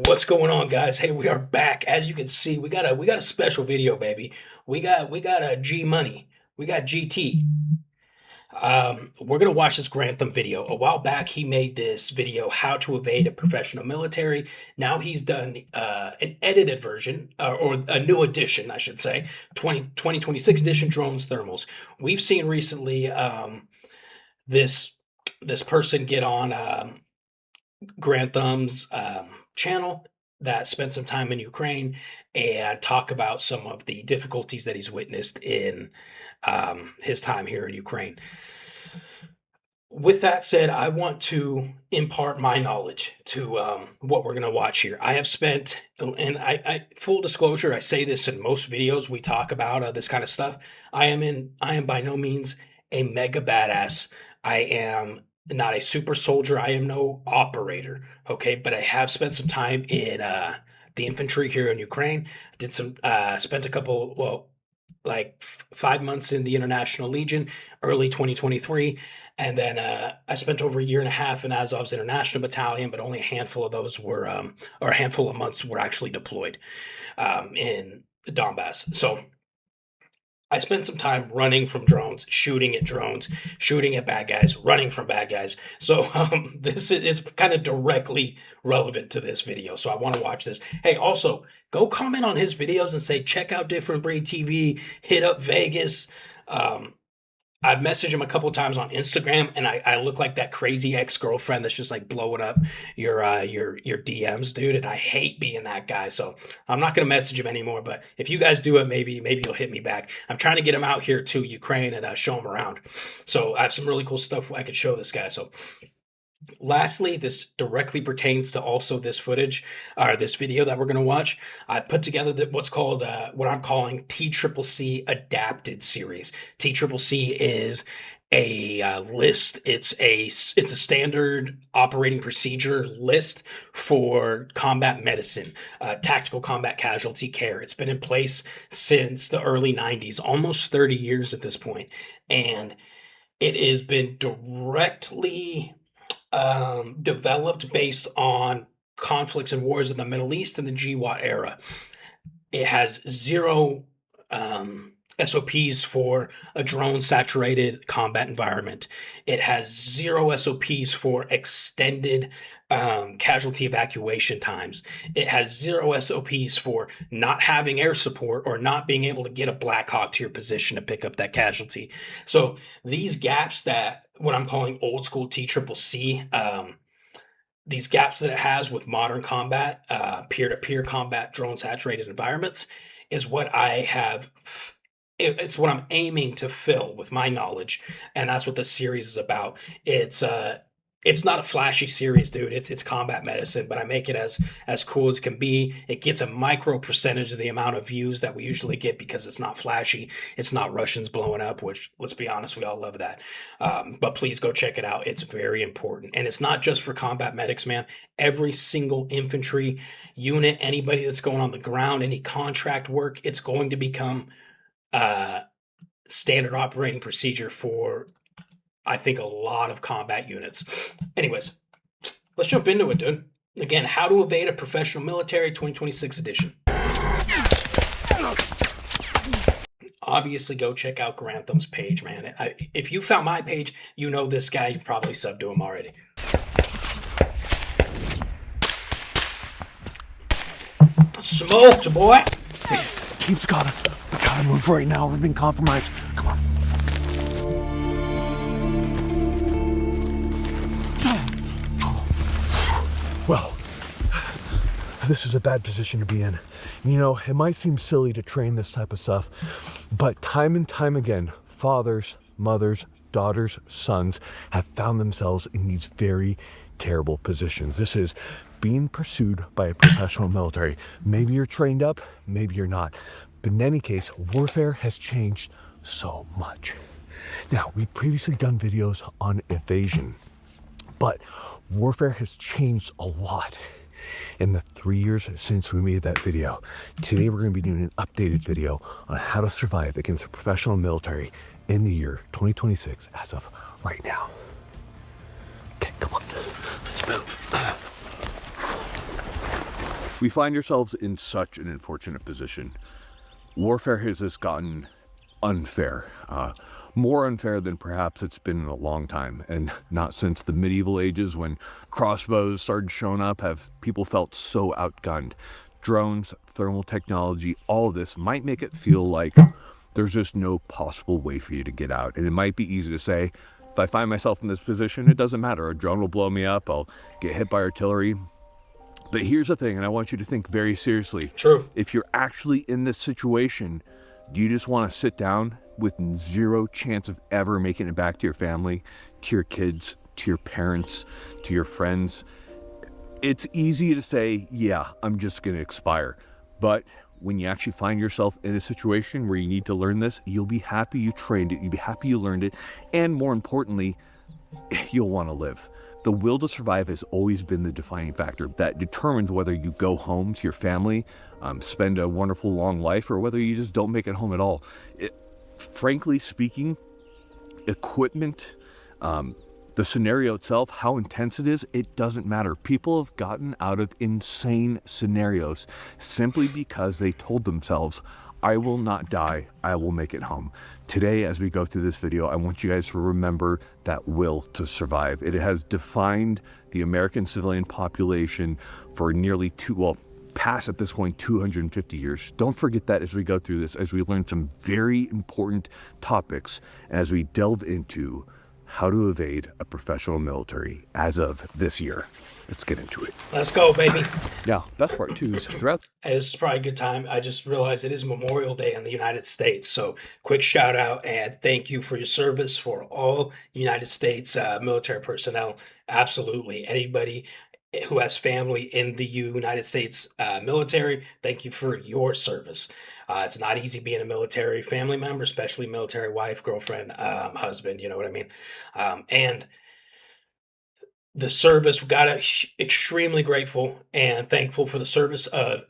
What's going on, guys? Hey, we are back. As you can see, we got a special video, baby. We got a G Money. We got GT. We're gonna watch this Grantham video. A while back, he made this video, how to evade a professional military. Now he's done an edited version, or a new edition, I should say, 2026 edition, drones thermals. We've seen recently this this person get on Grantham's channel that spent some time in Ukraine and talk about some of the difficulties that he's witnessed in his time here in Ukraine. With that said, I want to impart my knowledge to what we're going to watch here. I have spent, and I full disclosure, I say this in most videos we talk about this kind of stuff. I am by no means a mega badass. I am not a super soldier. I am no operator, okay? But I have spent some time in the infantry here in Ukraine. Did some, spent a couple, well, like 5 months in the International Legion, early 2023. And then I spent over a year and a half in Azov's International Battalion, but only a handful of those were, or a handful of months were actually deployed in Donbass. So I spent some time running from drones, shooting at bad guys, running from bad guys. So this is kind of directly relevant to this video. So I want to watch this. Hey, also go comment on his videos and say, check out Different Breed TV, hit up Vegas. I've messaged him a couple times on Instagram, and I look like that crazy ex-girlfriend that's just like blowing up your DMs, dude. And I hate being that guy, so I'm not gonna message him anymore. But if you guys do it, maybe you'll hit me back. I'm trying to get him out here to Ukraine and show him around. So I have some really cool stuff I could show this guy. So lastly, this directly pertains to also this footage, or this video that we're going to watch. I put together what's called, what I'm calling TCCC Adapted Series. TCCC is a list. It's a standard operating procedure list for combat medicine, tactical combat casualty care. It's been in place since the early 90s, almost 30 years at this point. And it has been directly developed based on conflicts and wars in the Middle East in the GWAT era. It has zero SOPs for a drone-saturated combat environment. It has zero SOPs for extended casualty evacuation times. It has zero SOPs for not having air support or not being able to get a Black Hawk to your position to pick up that casualty. So these gaps that what I'm calling old school TCCC, these gaps that it has with modern combat, peer-to-peer combat, drone-saturated environments, is what I have. It's what I'm aiming to fill with my knowledge, and that's what this series is about. It's not a flashy series, dude. It's combat medicine, but I make it as cool as it can be. It gets a micro percentage of the amount of views that we usually get because it's not flashy. It's not Russians blowing up, which, let's be honest, we all love that. But please go check it out. It's very important, and it's not just for combat medics, man. Every single infantry unit, anybody that's going on the ground, any contract work, it's going to become standard operating procedure for, I think, a lot of combat units. Anyways, let's jump into it, dude. Again, How to Evade a Professional Military 2026 edition. Obviously, go check out Grantham's page, man. If you found my page, you know this guy. You've probably subbed to him already. Smoked, boy. Team's gotta move right now. We're being compromised. Come on. Well, this is a bad position to be in. You know, it might seem silly to train this type of stuff, but time and time again, fathers, mothers, daughters, sons have found themselves in these very terrible positions. This is being pursued by a professional military. Maybe you're trained up, maybe you're not. But in any case, warfare has changed so much. Now, we've previously done videos on evasion, but warfare has changed a lot in the 3 years since we made that video. Today, we're going to be doing an updated video on how to survive against a professional military in the year 2026 as of right now. Okay, come on, let's move. We find ourselves in such an unfortunate position. Warfare has just gotten unfair, more unfair than perhaps it's been in a long time, and not since the medieval ages when crossbows started showing up have people felt so outgunned. Drones, thermal technology, all of this might make it feel like there's just no possible way for you to get out. And it might be easy to say, if I find myself in this position, it doesn't matter. A drone will blow me up, I'll get hit by artillery. But here's the thing, and I want you to think very seriously. True. If you're actually in this situation, do you just want to sit down with zero chance of ever making it back to your family, to your kids, to your parents, to your friends? It's easy to say, yeah, I'm just going to expire. But when you actually find yourself in a situation where you need to learn this, you'll be happy you trained it, you'll be happy you learned it, and more importantly, you'll want to live. The will to survive has always been the defining factor that determines whether you go home to your family, spend a wonderful long life, or whether you just don't make it home at all. Frankly speaking, equipment, the scenario itself, how intense it is, it doesn't matter. People have gotten out of insane scenarios simply because they told themselves, I will not die, I will make it home. Today, as we go through this video, I want you guys to remember that will to survive. It has defined the American civilian population for nearly past at this point 250 years. Don't forget that as we go through this, as we learn some very important topics, and as we delve into how to evade a professional military as of this year. Let's get into it. Let's go, baby. Now, best part too is throughout. Hey, this is probably a good time. I just realized it is Memorial Day in the United States. So quick shout out and thank you for your service for all United States military personnel. Absolutely. Anybody who has family in the United States military, thank you for your service. It's not easy being a military family member, especially military wife, girlfriend, husband, you know what I mean? And the service, we got extremely grateful and thankful for the service of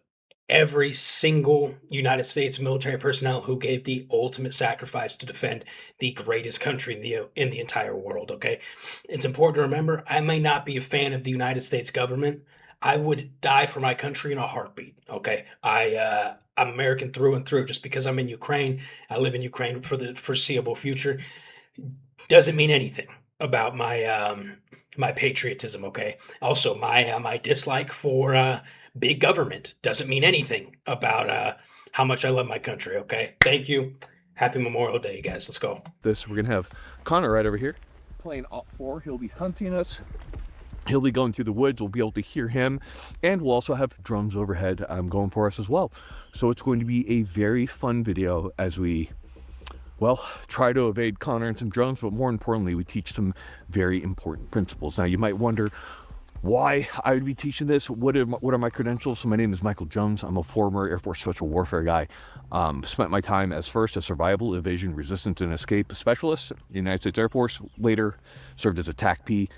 every single United States military personnel who gave the ultimate sacrifice to defend the greatest country in the entire world, okay? It's important to remember, I may not be a fan of the United States government. I would die for my country in a heartbeat, okay? I'm American through and through. Just because I'm in Ukraine, I live in Ukraine for the foreseeable future, doesn't mean anything about my my patriotism, okay? Also, my dislike for big government doesn't mean anything about how much I love my country, okay? Thank you. Happy Memorial Day, you guys. Let's go. We're gonna have Connor right over here playing Op4. He'll be hunting us. He'll be going through the woods. We'll be able to hear him, and we'll also have drones overhead going for us as well. So it's going to be a very fun video as we, well, try to evade Connor and some drones, but more importantly, we teach some very important principles. Now, you might wonder why I would be teaching this. What are my credentials? So my name is Michael Jones. I'm a former Air Force Special Warfare guy. Spent my time as first a survival, evasion, resistance, and escape specialist in the United States Air Force. Later served as a TACP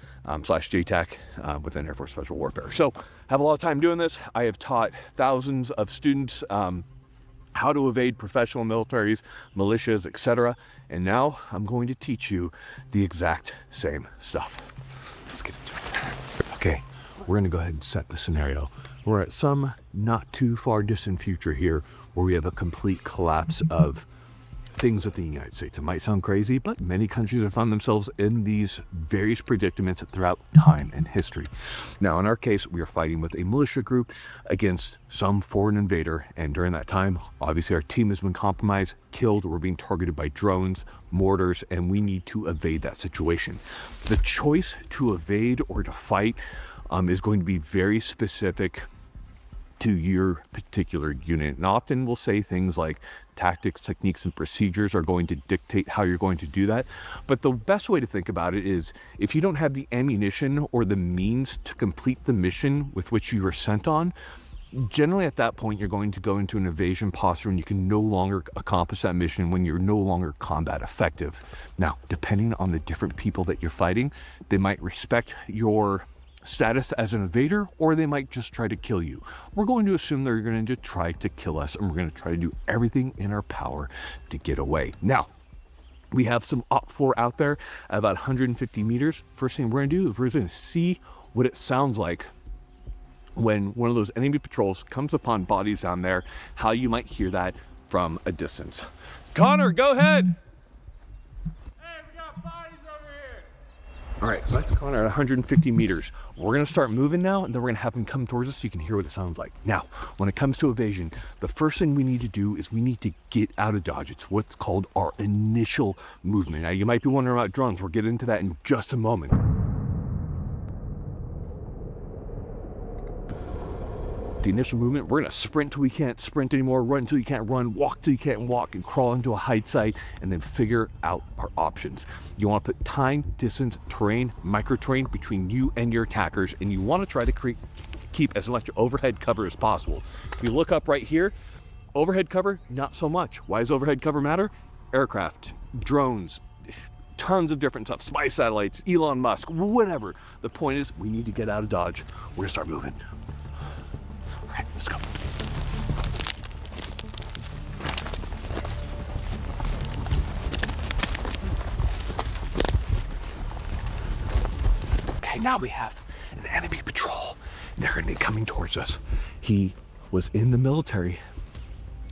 slash JTAC within Air Force Special Warfare. So have a lot of time doing this. I have taught thousands of students how to evade professional militaries, militias, etc. And now I'm going to teach you the exact same stuff. Let's get into it. Okay, we're gonna go ahead and set the scenario. We're at some not too far distant future here where we have a complete collapse of things within the United States. It might sound crazy, but many countries have found themselves in these various predicaments throughout time and history. Now, in our case, we are fighting with a militia group against some foreign invader, and during that time, obviously our team has been compromised, killed, we're being targeted by drones, mortars, and we need to evade that situation. The choice to evade or to fight is going to be very specific to your particular unit. And often we'll say things like tactics, techniques, and procedures are going to dictate how you're going to do that. But the best way to think about it is if you don't have the ammunition or the means to complete the mission with which you were sent on, generally at that point, you're going to go into an evasion posture and you can no longer accomplish that mission when you're no longer combat effective. Now, depending on the different people that you're fighting, they might respect your status as an invader, or they might just try to kill you. We're going to assume they're going to try to kill us, and we're going to try to do everything in our power to get away. Now, we have some Op4 out there at about 150 meters. First thing we're going to do is we're going to see what it sounds like when one of those enemy patrols comes upon bodies down there, how you might hear that from a distance. Connor, go ahead. Hey, we got bodies over here. All right, so that's Connor at 150 meters. We're gonna start moving now, and then we're gonna have him come towards us so you can hear what it sounds like. Now, when it comes to evasion, the first thing we need to do is we need to get out of dodge. It's what's called our initial movement. Now, you might be wondering about drones. We'll get into that in just a moment. The initial movement, we're gonna sprint till we can't sprint anymore, run till you can't run, walk till you can't walk, and crawl into a hide site, and then figure out our options. You wanna put time, distance, terrain, micro-terrain between you and your attackers, and you wanna try to keep as much overhead cover as possible. If you look up right here, overhead cover, not so much. Why does overhead cover matter? Aircraft, drones, tons of different stuff, spy satellites, Elon Musk, whatever. The point is, we need to get out of dodge. We're gonna start moving. All right, let's go. Okay, now we have an enemy patrol. They're gonna be coming towards us. He was in the military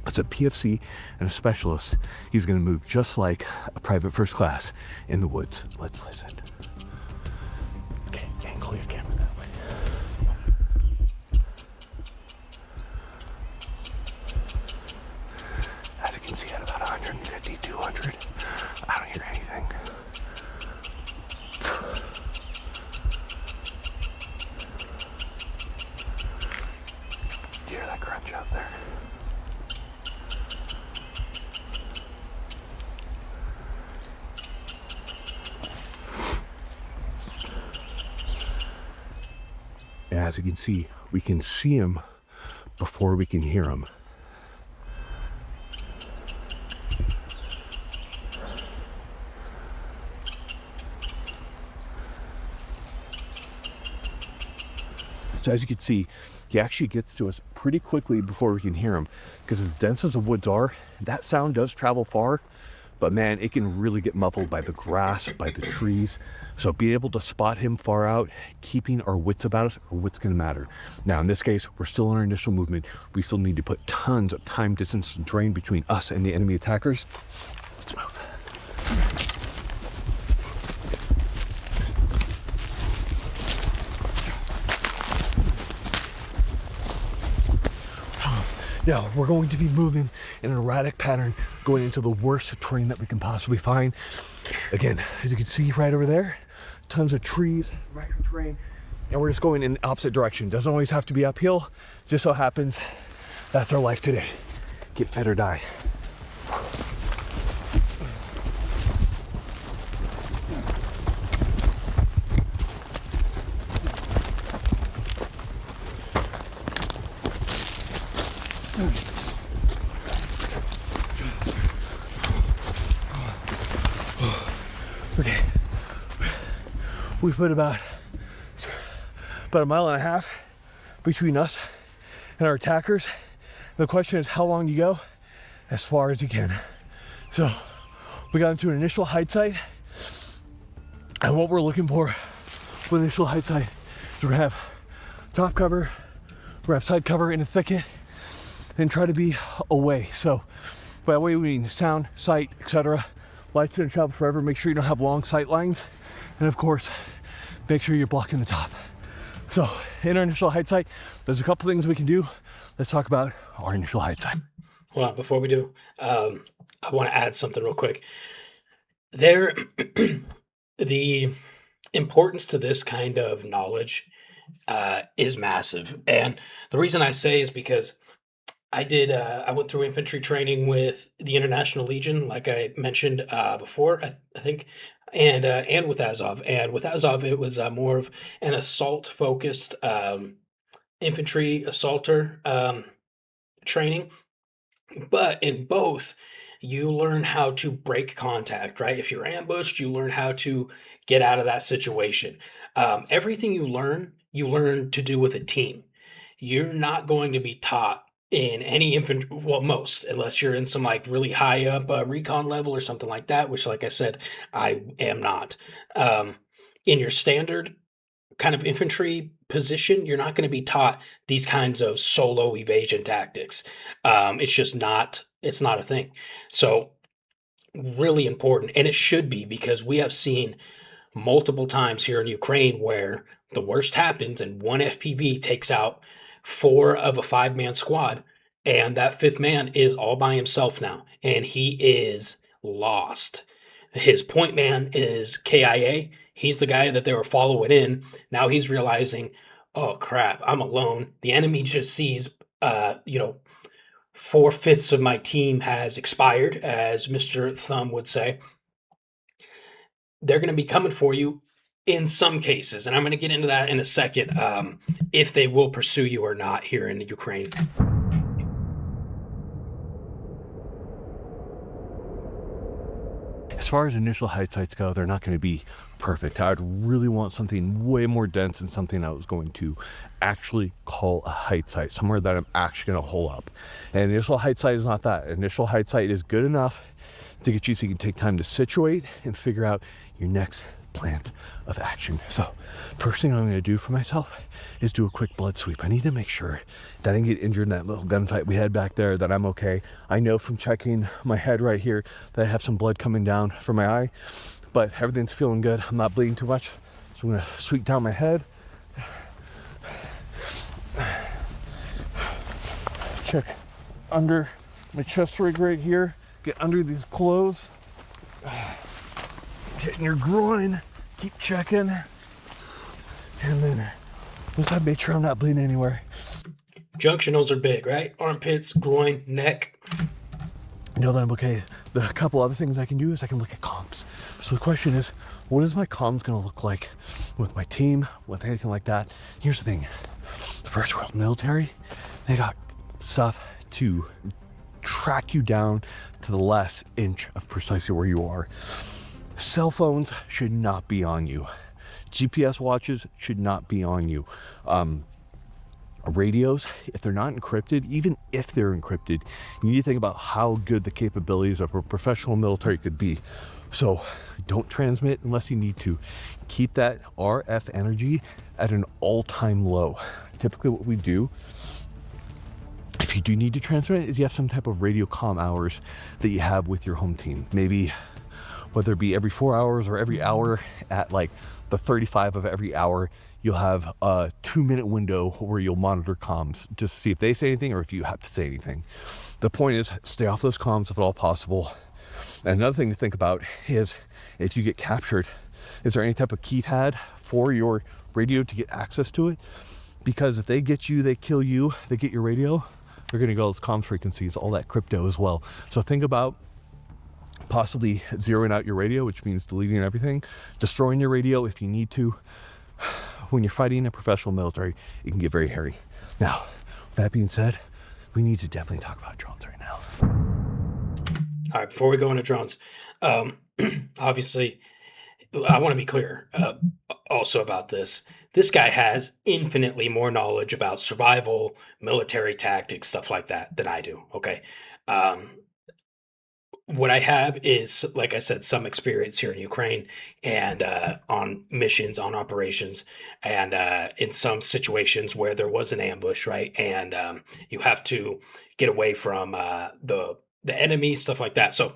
as a PFC and a specialist. He's gonna move just like a private first class in the woods. Let's listen. Okay, angle your camera that way. As you can see, at about 150, 200, I don't hear anything. You hear that crunch out there? And as you can see, we can see him before we can hear him. So as you can see, he actually gets to us pretty quickly before we can hear him, because as dense as the woods are, that sound does travel far, but man, it can really get muffled by the grass, by the trees. So being able to spot him far out, keeping our wits about us, are what's gonna matter. Now in this case, we're still in our initial movement. We still need to put tons of time, distance, and terrain between us and the enemy attackers. Let's move. Now, we're going to be moving in an erratic pattern, going into the worst terrain that we can possibly find. Again, as you can see right over there, tons of trees, micro terrain, and we're just going in the opposite direction. Doesn't always have to be uphill, just so happens that's our life today. Get fed or die. Okay, we put about a mile and a half between us and our attackers. The question is, how long do you go? As far as you can. So we got into an initial hide site, and what we're looking for with an initial hide site is we're gonna have top cover, we're gonna have side cover in a thicket, and try to be away. So by away we mean sound, sight, etc. Light's gonna travel forever. Make sure you don't have long sight lines, and of course, make sure you're blocking the top. So in our initial hide site, there's a couple things we can do. Let's talk about our initial hide site. Hold on, before we do, I want to add something real quick. There, the importance to this kind of knowledge is massive, and the reason I say is because I went through infantry training with the International Legion, like I mentioned before, I think, and with Azov. And with Azov, it was more of an assault-focused infantry assaulter training. But in both, you learn how to break contact, right? If you're ambushed, you learn how to get out of that situation. Everything you learn to do with a team. You're not going to be taught in any infantry, well, most, unless you're in some like really high up recon level or something like that, which, like I said, I am not. In your standard kind of infantry position, you're not going to be taught these kinds of solo evasion tactics. It's just not. It's not a thing. So really important, and it should be, because we have seen multiple times here in Ukraine where the worst happens and one FPV takes out four of a five-man squad, and that fifth man is all by himself now, and he is lost. His point man is KIA. He's the guy that they were following in. Now he's realizing, oh crap, I'm alone. The enemy just sees, you know, four-fifths of my team has expired, as Mr. Thumb would say. They're going to be coming for you in some cases, and I'm going to get into that in a second, if they will pursue you or not here in Ukraine. As far as initial height sites go, they're not going to be perfect. I'd really want something way more dense and something I was going to actually call a height site, somewhere that I'm actually going to hole up. And initial height site is not that. Initial height site is good enough to get you so you can take time to situate and figure out your next plant of action. So first thing I'm going to do for myself is do a quick blood sweep. I need to make sure that I didn't get injured in that little gunfight we had back there, that I'm okay. I know from checking my head right here that I have some blood coming down from my eye, but everything's feeling good. I'm not bleeding too much. So I'm going to sweep down my head. Check under my chest rig right here. Get under these clothes. Get in your groin. Keep checking. And then once I've made sure I'm not bleeding anywhere. Junctionals are big, right? Armpits, groin, neck. Know that I'm okay. The couple other things I can do is I can look at comms. So the question is, what is my comms going to look like with my team, with anything like that? Here's the thing. The first world military, they got stuff to track you down to the last inch of precisely where you are. Cell phones should not be on you. GPS watches should not be on you. Radios, if they're not encrypted, even if they're encrypted, you need to think about how good the capabilities of a professional military could be. So don't transmit unless you need to. Keep that RF energy at an all-time low. Typically what we do, if you do need to transmit, is you have some type of radio comm hours that you have with your home team. Maybe whether it be every 4 hours or every hour, at like the 35 of every hour, you'll have a 2-minute window where you'll monitor comms just to see if they say anything or if you have to say anything. The point is, stay off those comms if at all possible. And another thing to think about is, if you get captured, is there any type of keypad for your radio to get access to it? Because if they get you, they kill you, they get your radio, they're going to go those comm frequencies, all that crypto as well. So think about possibly zeroing out your radio, which means deleting everything, destroying your radio if you need to. When you're fighting a professional military, it can get very hairy. Now, with that being said, we need to definitely talk about drones right now. All right, before we go into drones, obviously, I want to be clear also about this. This guy has infinitely more knowledge about survival, military tactics, stuff like that than I do, okay? What I have is, like I said, some experience here in Ukraine and on missions, on operations, and in some situations where there was an ambush, right? And you have to get away from the enemy, stuff like that. So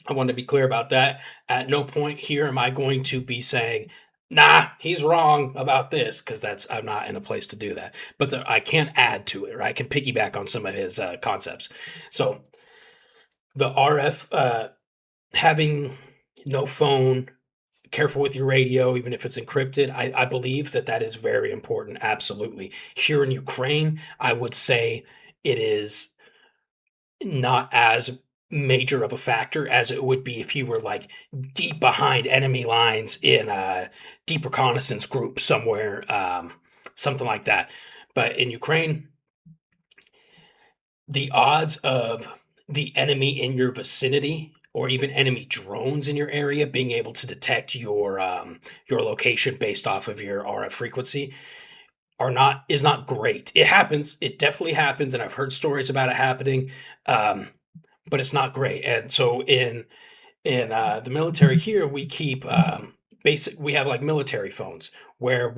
I want to be clear about that. At no point here am I going to be saying, nah, he's wrong about this, because I'm not in a place to do that. But I can add to it, right? I can piggyback on some of his concepts. So the RF, having no phone, careful with your radio, even if it's encrypted, I believe that is very important, absolutely. Here in Ukraine, I would say it is not as major of a factor as it would be if you were like deep behind enemy lines in a deep reconnaissance group somewhere, something like that. But in Ukraine, the odds of the enemy in your vicinity or even enemy drones in your area being able to detect your location based off of your RF frequency is not great. It happens. It definitely happens, and I've heard stories about it happening, but it's not great. And so in the military here, we keep we have like military phones where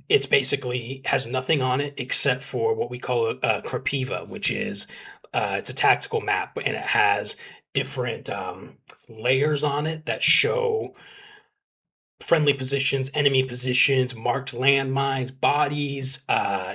it's basically has nothing on it except for what we call a Crepiva, which is it's a tactical map, and it has different layers on it that show friendly positions, enemy positions, marked landmines, bodies,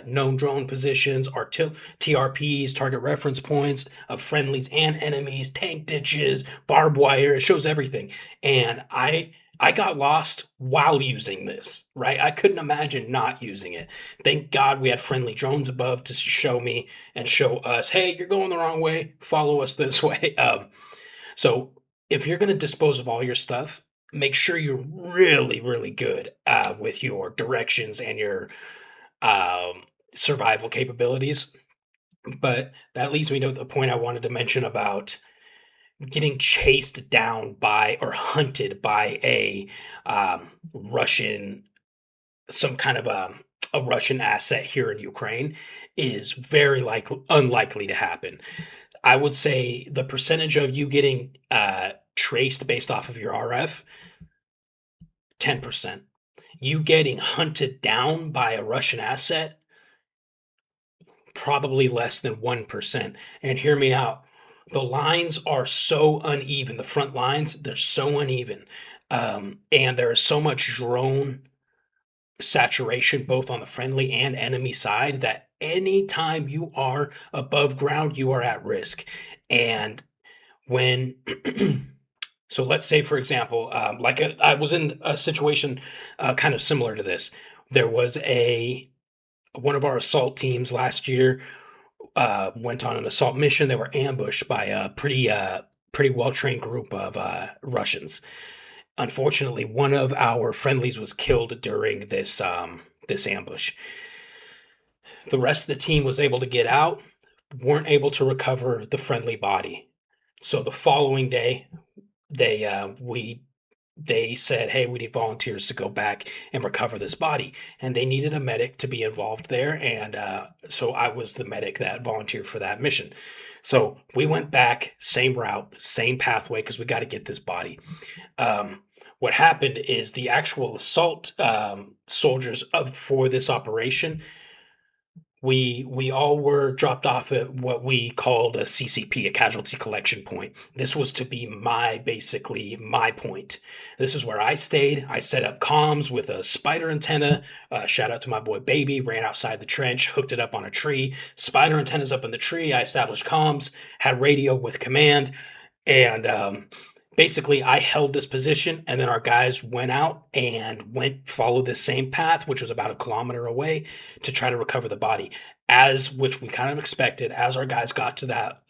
known drone positions, TRPs, target reference points of friendlies and enemies, tank ditches, barbed wire. It shows everything. And I got lost while using this, right? I couldn't imagine not using it. Thank God we had friendly drones above to show me and show us, hey, you're going the wrong way. Follow us this way. So if you're going to dispose of all your stuff, make sure you're really, really good with your directions and your survival capabilities. But that leads me to the point I wanted to mention about getting chased down by or hunted by a Russian, some kind of a Russian asset here in Ukraine is very unlikely to happen. I would say the percentage of you getting traced based off of your RF, 10%. You getting hunted down by a Russian asset, probably less than 1%. And hear me out. The lines are so uneven. The front lines, they're so uneven. And there is so much drone saturation, both on the friendly and enemy side, that anytime you are above ground, you are at risk. And when so let's say, for example, I was in a situation kind of similar to this. There was one of our assault teams last year went on an assault mission. They were ambushed by a pretty well trained group of Russians. Unfortunately, one of our friendlies was killed during this ambush. The rest of the team was able to get out, weren't able to recover the friendly body. So the following day, they said, hey, we need volunteers to go back and recover this body. And they needed a medic to be involved there. And so I was the medic that volunteered for that mission. So we went back, same route, same pathway, because we got to get this body. What happened is the actual assault soldiers for this operation, we all were dropped off at what we called a CCP, a casualty collection point. This was to be my point. This is where I stayed. I set up comms with a spider antenna. Shout out to my boy Baby. Ran outside the trench, hooked it up on a tree. Spider antennas up in the tree. I established comms, had radio with command, and basically, I held this position, and then our guys went out and followed this same path, which was about 1 kilometer away, to try to recover the body. Which we kind of expected, as our guys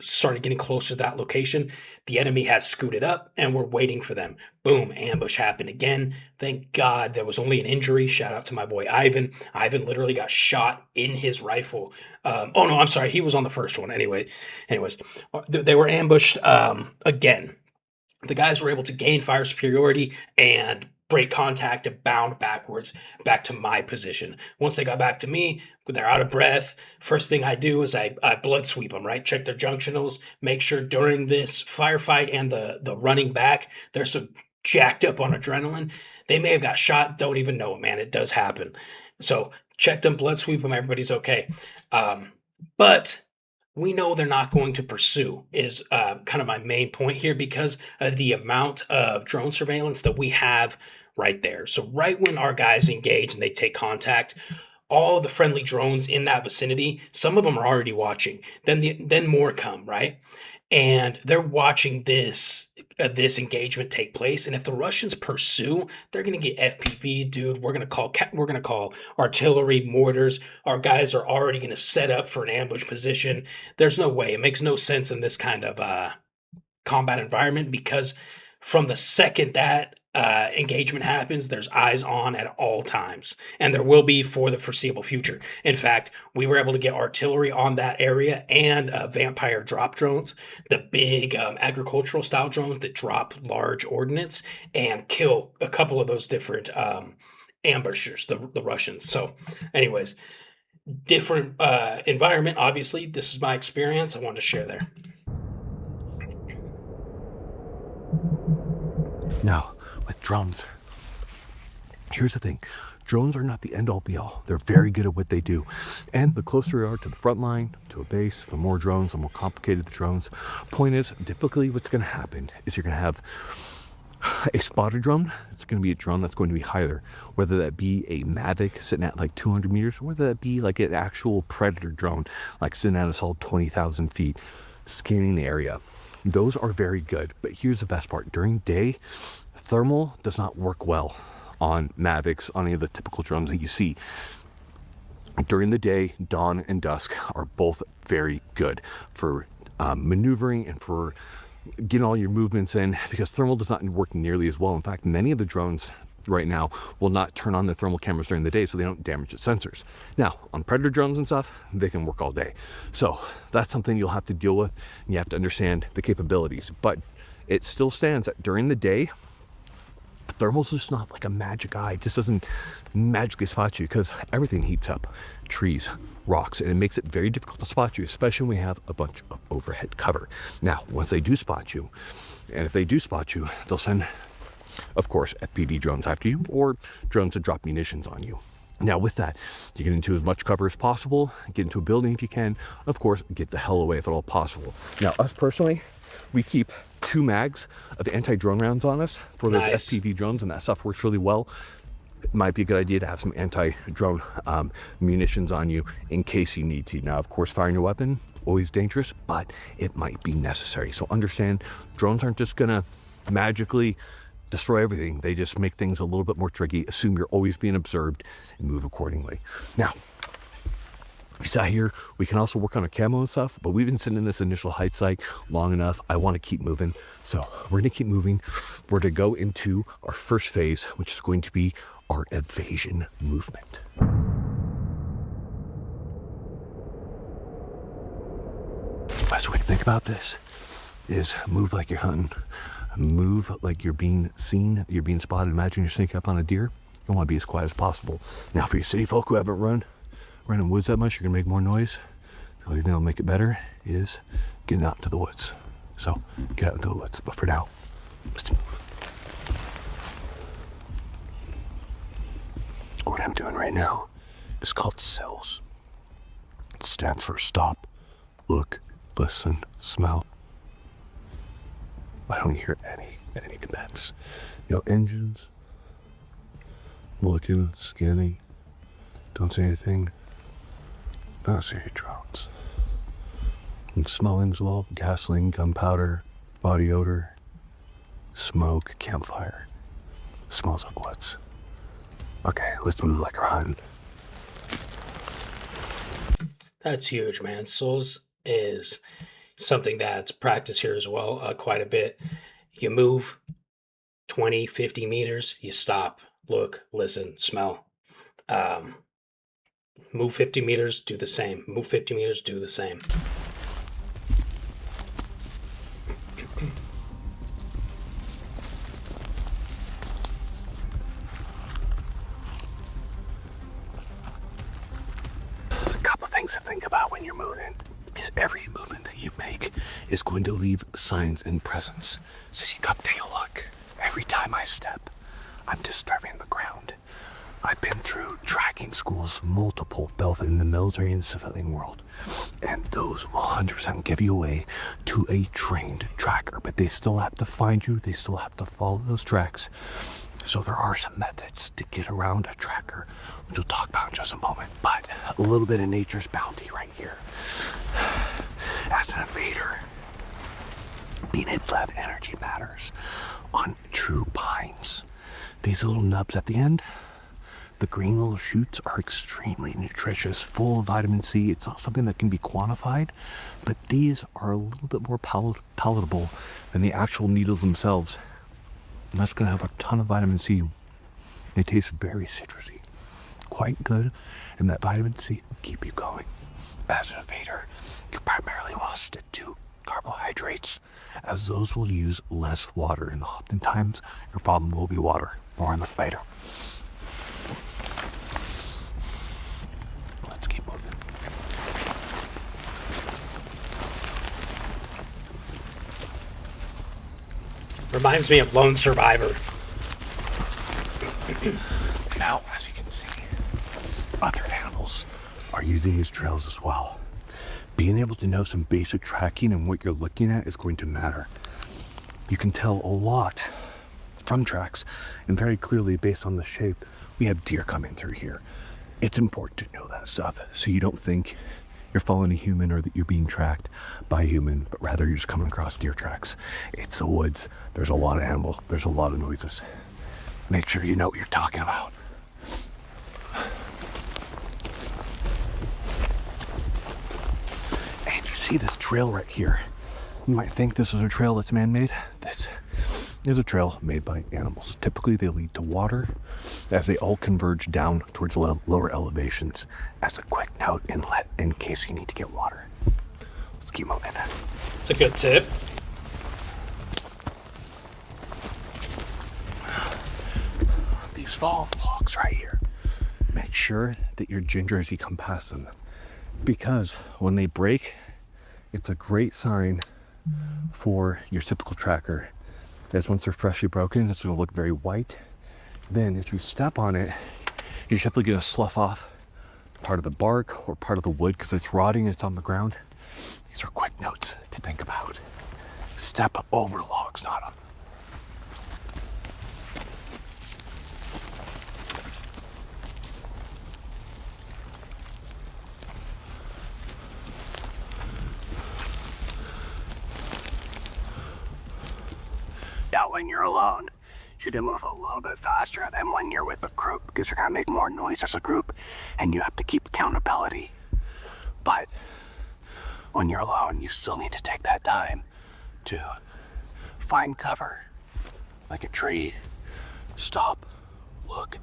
started getting closer to that location, the enemy had scooted up, and we're waiting for them. Boom, ambush happened again. Thank God there was only an injury. Shout out to my boy Ivan. Ivan literally got shot in his rifle. Oh no, I'm sorry, he was on the first one. Anyways, they were ambushed again. The guys were able to gain fire superiority and break contact and bound backwards back to my position. Once they got back to me, they're out of breath. First thing I do is I blood sweep them, right? Check their junctionals, make sure during this firefight and the running back, they're so jacked up on adrenaline. They may have got shot, don't even know it, man. It does happen. So check them, blood sweep them, everybody's okay. But we know they're not going to pursue is kind of my main point here, because of the amount of drone surveillance that we have right there. So right when our guys engage and they take contact, all the friendly drones in that vicinity, some of them are already watching. Then more come, right? And they're watching this engagement take place. And if the Russians pursue, they're going to get FPV, dude. We're going to call artillery, mortars. Our guys are already going to set up for an ambush position. There's no way. It makes no sense in this kind of combat environment, because from the second that engagement happens, there's eyes on at all times, and there will be for the foreseeable future. In fact, we were able to get artillery on that area and vampire drop drones, the big agricultural style drones that drop large ordnance and kill a couple of those different ambushers, the Russians. So anyways, different environment. Obviously, this is my experience. I wanted to share there. Now, with drones, Here's the thing. Drones are not the end-all be-all. They're very good at what they do. And the closer you are to the front line, to a base, the more drones, the more complicated the drones. Point is, typically what's going to happen is you're going to have a spotter drone. It's going to be a drone that's going to be higher, whether that be a Mavic sitting at like 200 meters, or whether that be like an actual Predator drone, like sitting at a solid 20,000 feet, scanning the area. Those are very good. But here's the best part. During day, thermal does not work well on Mavics, on any of the typical drones that you see. During the day, dawn and dusk are both very good for maneuvering and for getting all your movements in, because thermal does not work nearly as well. In fact, many of the drones right now will not turn on the thermal cameras during the day so they don't damage the sensors. Now, on Predator drones and stuff, they can work all day. So that's something you'll have to deal with, and you have to understand the capabilities. But it still stands that during the day, thermal's just not like a magic eye. It just doesn't magically spot you, because everything heats up. Trees, rocks, and it makes it very difficult to spot you, especially when we have a bunch of overhead cover. Now, once they do spot you, and if they do spot you, they'll send, of course, FPV drones after you, or drones that drop munitions on you. Now, with that, you get into as much cover as possible, get into a building if you can, of course, get the hell away if at all possible. Now, us personally, we keep 2 mags of anti-drone rounds on us for those Nice. FPV drones, and that stuff works really well. It might be a good idea to have some anti-drone munitions on you in case you need to. Now, of course, firing your weapon, always dangerous, but it might be necessary. So understand, drones aren't just gonna magically destroy everything. They just make things a little bit more tricky. Assume you're always being observed and move accordingly. Now, we sat here, we can also work on our camo and stuff, but we've been sitting in this initial height site long enough. I want to keep moving. So we're going to keep moving. We're going to go into our first phase, which is going to be our evasion movement. Best way to think about this is move like you're hunting. Move like you're being seen, you're being spotted. Imagine you're sneaking up on a deer. You want to be as quiet as possible. Now, for you city folk who haven't run in woods that much, you're gonna make more noise. The only thing that'll make it better is getting out into the woods. So get out into the woods. But for now, let's move. What I'm doing right now is called cells. It stands for stop, look, listen, smell. I don't hear any commands. No engines. Looking, scanning. Don't say anything. Don't see any drones. And smelling as well. Gasoline, gunpowder, body odor, smoke, campfire. Smells like woods. Okay, let's move like we're hunting. That's huge, man. Souls is something that's practiced here as well quite a bit. You move 20, 50 meters, you stop, look, listen, smell. Move 50 meters, do the same. Move 50 meters, do the same. A couple things to think about when you're moving is every movement that you make is going to leave signs and presence. So you gotta take a look. Every time I step, I'm disturbing the ground. I've been through tracking schools, multiple, both in the military and civilian world, and those will 100% give you away to a trained tracker, but they still have to find you, they still have to follow those tracks. So there are some methods to get around a tracker, which we'll talk about in just a moment, but a little bit of nature's bounty right here. As an evader, being able to have energy matters on true pines. These little nubs at the end, the green little shoots, are extremely nutritious, full of vitamin C. It's not something that can be quantified, but these are a little bit more palatable than the actual needles themselves. And that's gonna have a ton of vitamin C. It tastes very citrusy, quite good, and that vitamin C will keep you going. As an evader, you primarily want to stick to carbohydrates, as those will use less water, and oftentimes your problem will be water. More on that later. Let's keep moving. Reminds me of Lone Survivor. are using these trails as well. Being able to know some basic tracking and what you're looking at is going to matter. You can tell a lot from tracks, and very clearly based on the shape, we have deer coming through here. It's important to know that stuff so you don't think you're following a human or that you're being tracked by a human, but rather you're just coming across deer tracks. It's the woods. There's a lot of animals. There's a lot of noises. Make sure you know what you're talking about. And you see this trail right here. You might think this is a trail that's man-made. This is a trail made by animals. Typically they lead to water as they all converge down towards lower elevations. As a quick note, inlet in case you need to get water. Let's keep moving. It's a good tip. These fall logs right here. Make sure that your ginger as you come past them, because when they break, it's a great sign for your typical tracker. As once they're freshly broken, it's going to look very white. Then if you step on it, you're simply going to slough off part of the bark or part of the wood because it's rotting and it's on the ground. These are quick notes to think about. Step over logs, not on them. Now when you're alone, you should move a little bit faster than when you're with a group, because you're gonna make more noise as a group and you have to keep accountability. But when you're alone, you still need to take that time to find cover, like a tree. Stop, look,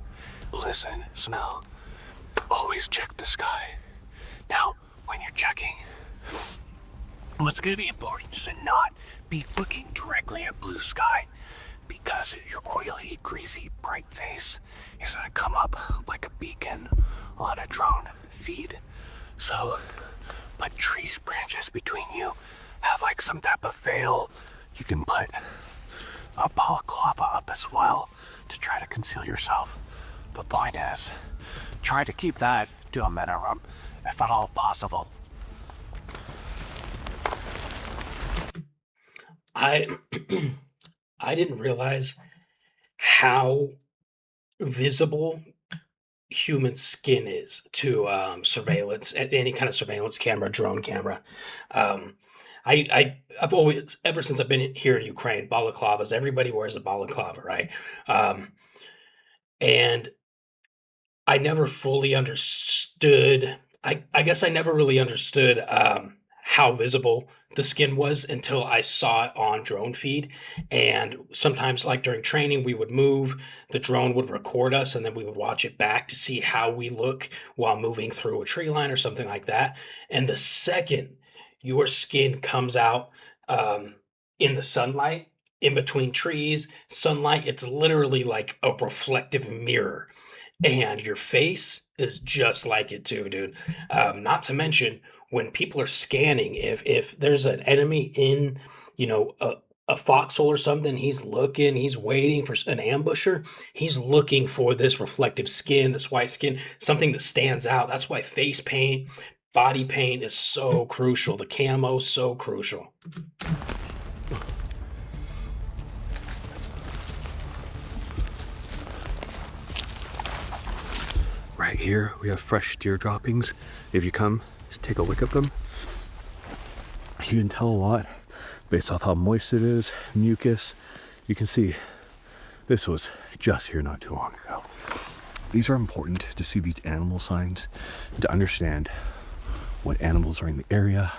listen, smell. Always check the sky. Now, when you're checking, what's going to be important is to not be looking directly at blue sky, because your oily, greasy, bright face is going to come up like a beacon on a drone feed. So put trees, branches between you, have like some type of veil. You can put a balaclava up as well to try to conceal yourself. The point is, try to keep that to a minimum, if at all possible. I I didn't realize how visible human skin is to surveillance, any kind of surveillance camera, drone camera. I've always, ever since I've been here in Ukraine, balaclavas. Everybody wears a balaclava, right? And I never fully understood. I guess I never really understood how visible the skin was until I saw it on drone feed. And sometimes, like during training, we would move, the drone would record us, and then we would watch it back to see how we look while moving through a tree line or something like that. And the second your skin comes out in the sunlight, in between trees, sunlight, it's literally like a reflective mirror. And your face is just like it too, dude. Not to mention when people are scanning, if there's an enemy in, a foxhole or something, he's looking, he's waiting for an ambusher. He's looking for this reflective skin, this white skin, something that stands out. That's why face paint, body paint is so crucial. The camo so crucial. Right here, we have fresh deer droppings. If you come, just take a look at them. You can tell a lot based off how moist it is, mucus. You can see this was just here not too long ago. These are important to see these animal signs, to understand what animals are in the area,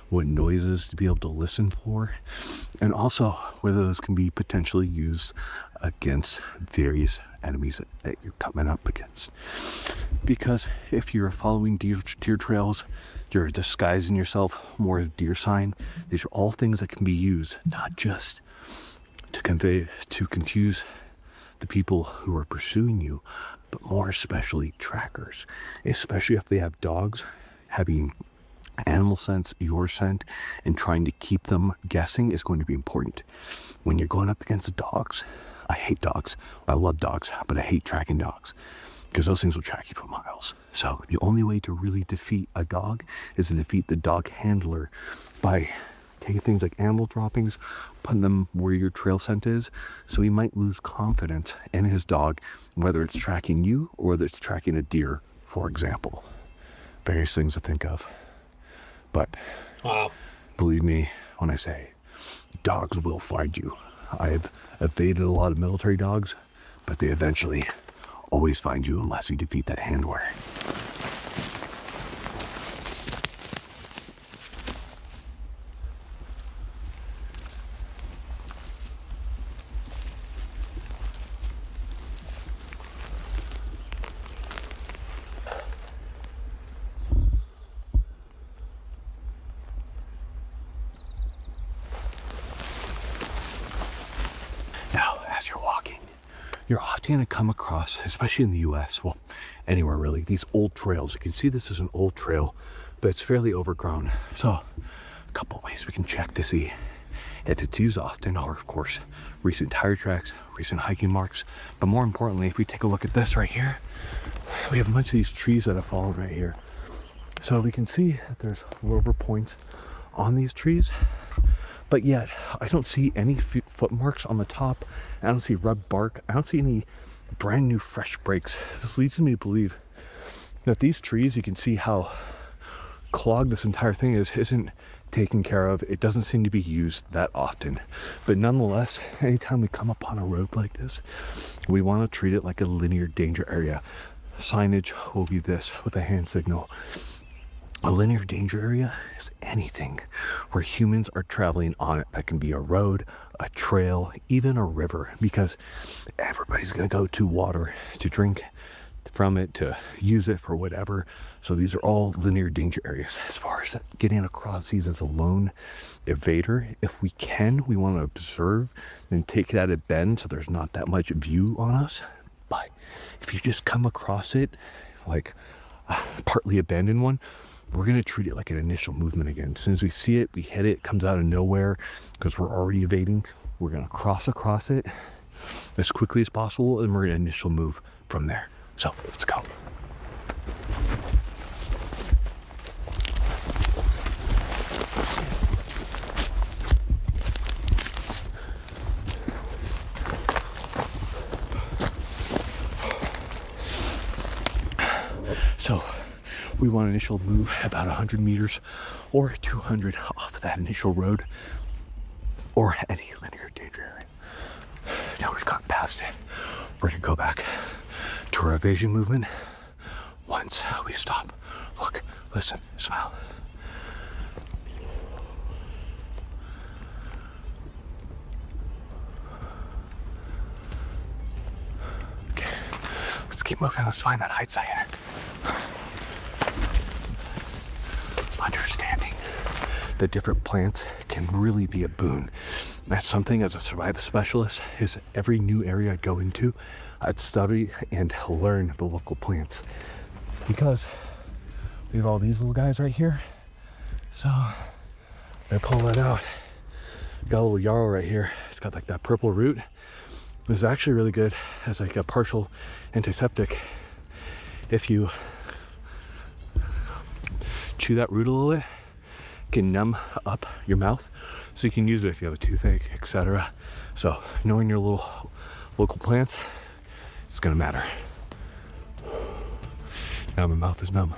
what noises to be able to listen for, and also whether those can be potentially used against various enemies that you're coming up against. Because if you're following deer trails, you're disguising yourself more as deer sign. These are all things that can be used not just to confuse the people who are pursuing you, but more especially trackers, especially if they have dogs. Having animal sense, your scent, and trying to keep them guessing is going to be important. When you're going up against the dogs, I hate dogs. I love dogs, but I hate tracking dogs. because those things will track you for miles. So the only way to really defeat a dog is to defeat the dog handler by taking things like animal droppings, putting them where your trail scent is. So he might lose confidence in his dog, whether it's tracking you or whether it's tracking a deer, for example. Various things to think of. But Wow. believe me when I say, dogs will find you. I've evaded a lot of military dogs, but they eventually always find you unless you defeat that handler. Now, as you're walking, you're often going to come across, especially in the US, well, anywhere really, these old trails. You can see this is an old trail, but it's fairly overgrown. So, a couple of ways we can check to see if it's used often are, of course, recent tire tracks, recent hiking marks. But more importantly, if we take a look at this right here, we have a bunch of these trees that have fallen right here. So we can see that there's rubber points on these trees, but yet I don't see any footmarks on the top. I don't see rubbed bark. I don't see any brand new fresh breaks. This leads me to believe that these trees, you can see how clogged this entire thing isn't taken care of. It doesn't seem to be used that often. But nonetheless, anytime we come upon a road like this, we want to treat it like a linear danger area. Signage will be this with a hand signal. A linear danger area is anything where humans are traveling on it. That can be a road, a trail, even a river, because everybody's going to go to water to drink from it, to use it for whatever. So these are all linear danger areas. As far as getting across these as a lone evader, if we can, we want to observe and take it at a bend so there's not that much view on us. But if you just come across it like a partly abandoned one, we're going to treat it like an initial movement again. As soon as we see it, we hit it, it comes out of nowhere because we're already evading. We're going to cross across it as quickly as possible, and we're going to initial move from there. So let's go. So we want an initial move about 100 meters or 200 off of that initial road or any linear danger area. Now we've gotten past it. We're gonna go back to our evasion movement once we stop. Look, listen, smile. Okay, let's keep moving. Let's find that height site. Understanding that different plants can really be a boon. That's something as a survival specialist is every new area I'd go into, I'd study and learn the local plants. Because we have all these little guys right here. So I pull that out. Got a little yarrow right here. It's got like that purple root. This is actually really good as like a partial antiseptic. If you chew that root a little bit, it can numb up your mouth, so you can use it if you have a toothache, etc. So knowing your little local plants is gonna matter. Now my mouth is numb.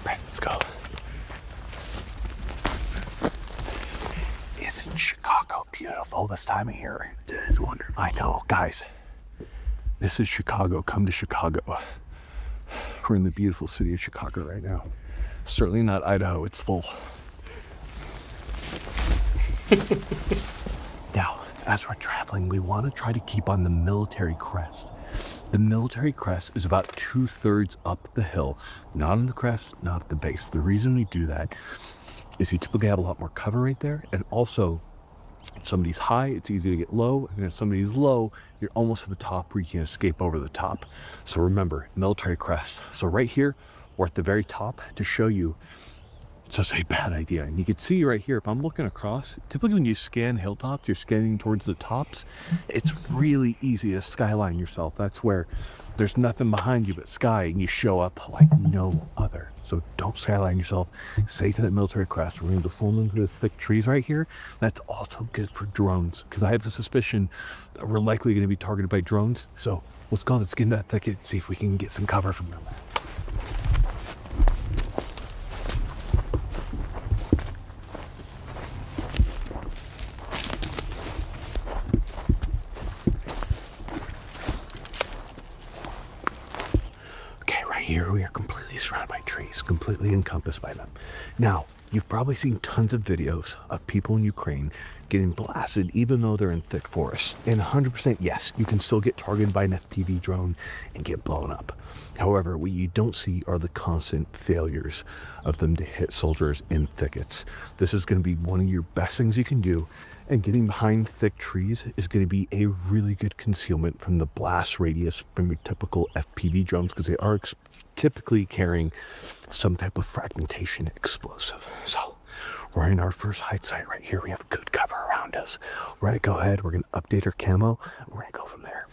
Right, let's go. Isn't Chicago beautiful this time of year? It is wonderful. I know, guys. This is Chicago. Come to Chicago. We're in the beautiful city of Chicago right now. Certainly not Idaho, it's full. Now, as we're traveling, we want to try to keep on the military crest. The military crest is about 2/3 up the hill, not on the crest, not at the base. The reason we do that is you typically have a lot more cover right there, and also if somebody's high, it's easy to get low, and if somebody's low, you're almost at the top where you can escape over the top. So remember, military crest. So right here, we're at the very top to show you it's just a bad idea. And you can see right here, if I'm looking across, typically when you scan hilltops, you're scanning towards the tops. It's really easy to skyline yourself. That's where there's nothing behind you but sky, and you show up like no other. So don't skyline yourself. Say to that military crest, we're going to fall into the thick trees right here. That's also good for drones, because I have a suspicion that we're likely going to be targeted by drones. So let's go, let's get in that thicket, see if we can get some cover from them. Here we are completely surrounded by trees, completely encompassed by them. Now, you've probably seen tons of videos of people in Ukraine getting blasted even though they're in thick forests. And 100% yes, you can still get targeted by an FPV drone and get blown up. However, what you don't see are the constant failures of them to hit soldiers in thickets. This is going to be one of your best things you can do. And getting behind thick trees is going to be a really good concealment from the blast radius from your typical FPV drones, because they are typically carrying some type of fragmentation explosive. So we're in our first hide site right here. We have good cover around us. We're going to go ahead. We're going to update our camo. And we're going to go from there.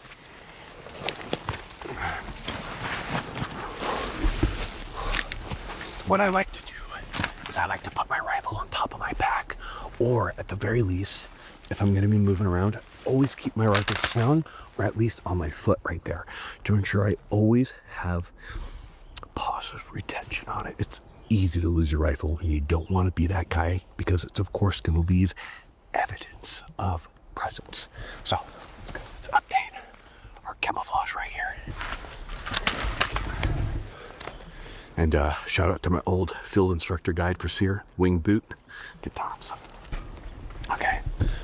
What I like to do is I like to put my rifle on top of my pack, or at the very least, if I'm going to be moving around, always keep my rifle down, or at least on my foot right there, to ensure I always have positive retention on it. It's easy to lose your rifle, and you don't want to be that guy, because it's of course going to leave evidence of presence. So let's update our camouflage right here. And shout out to my old field instructor guide for Sear, wing boot. Good times. Okay,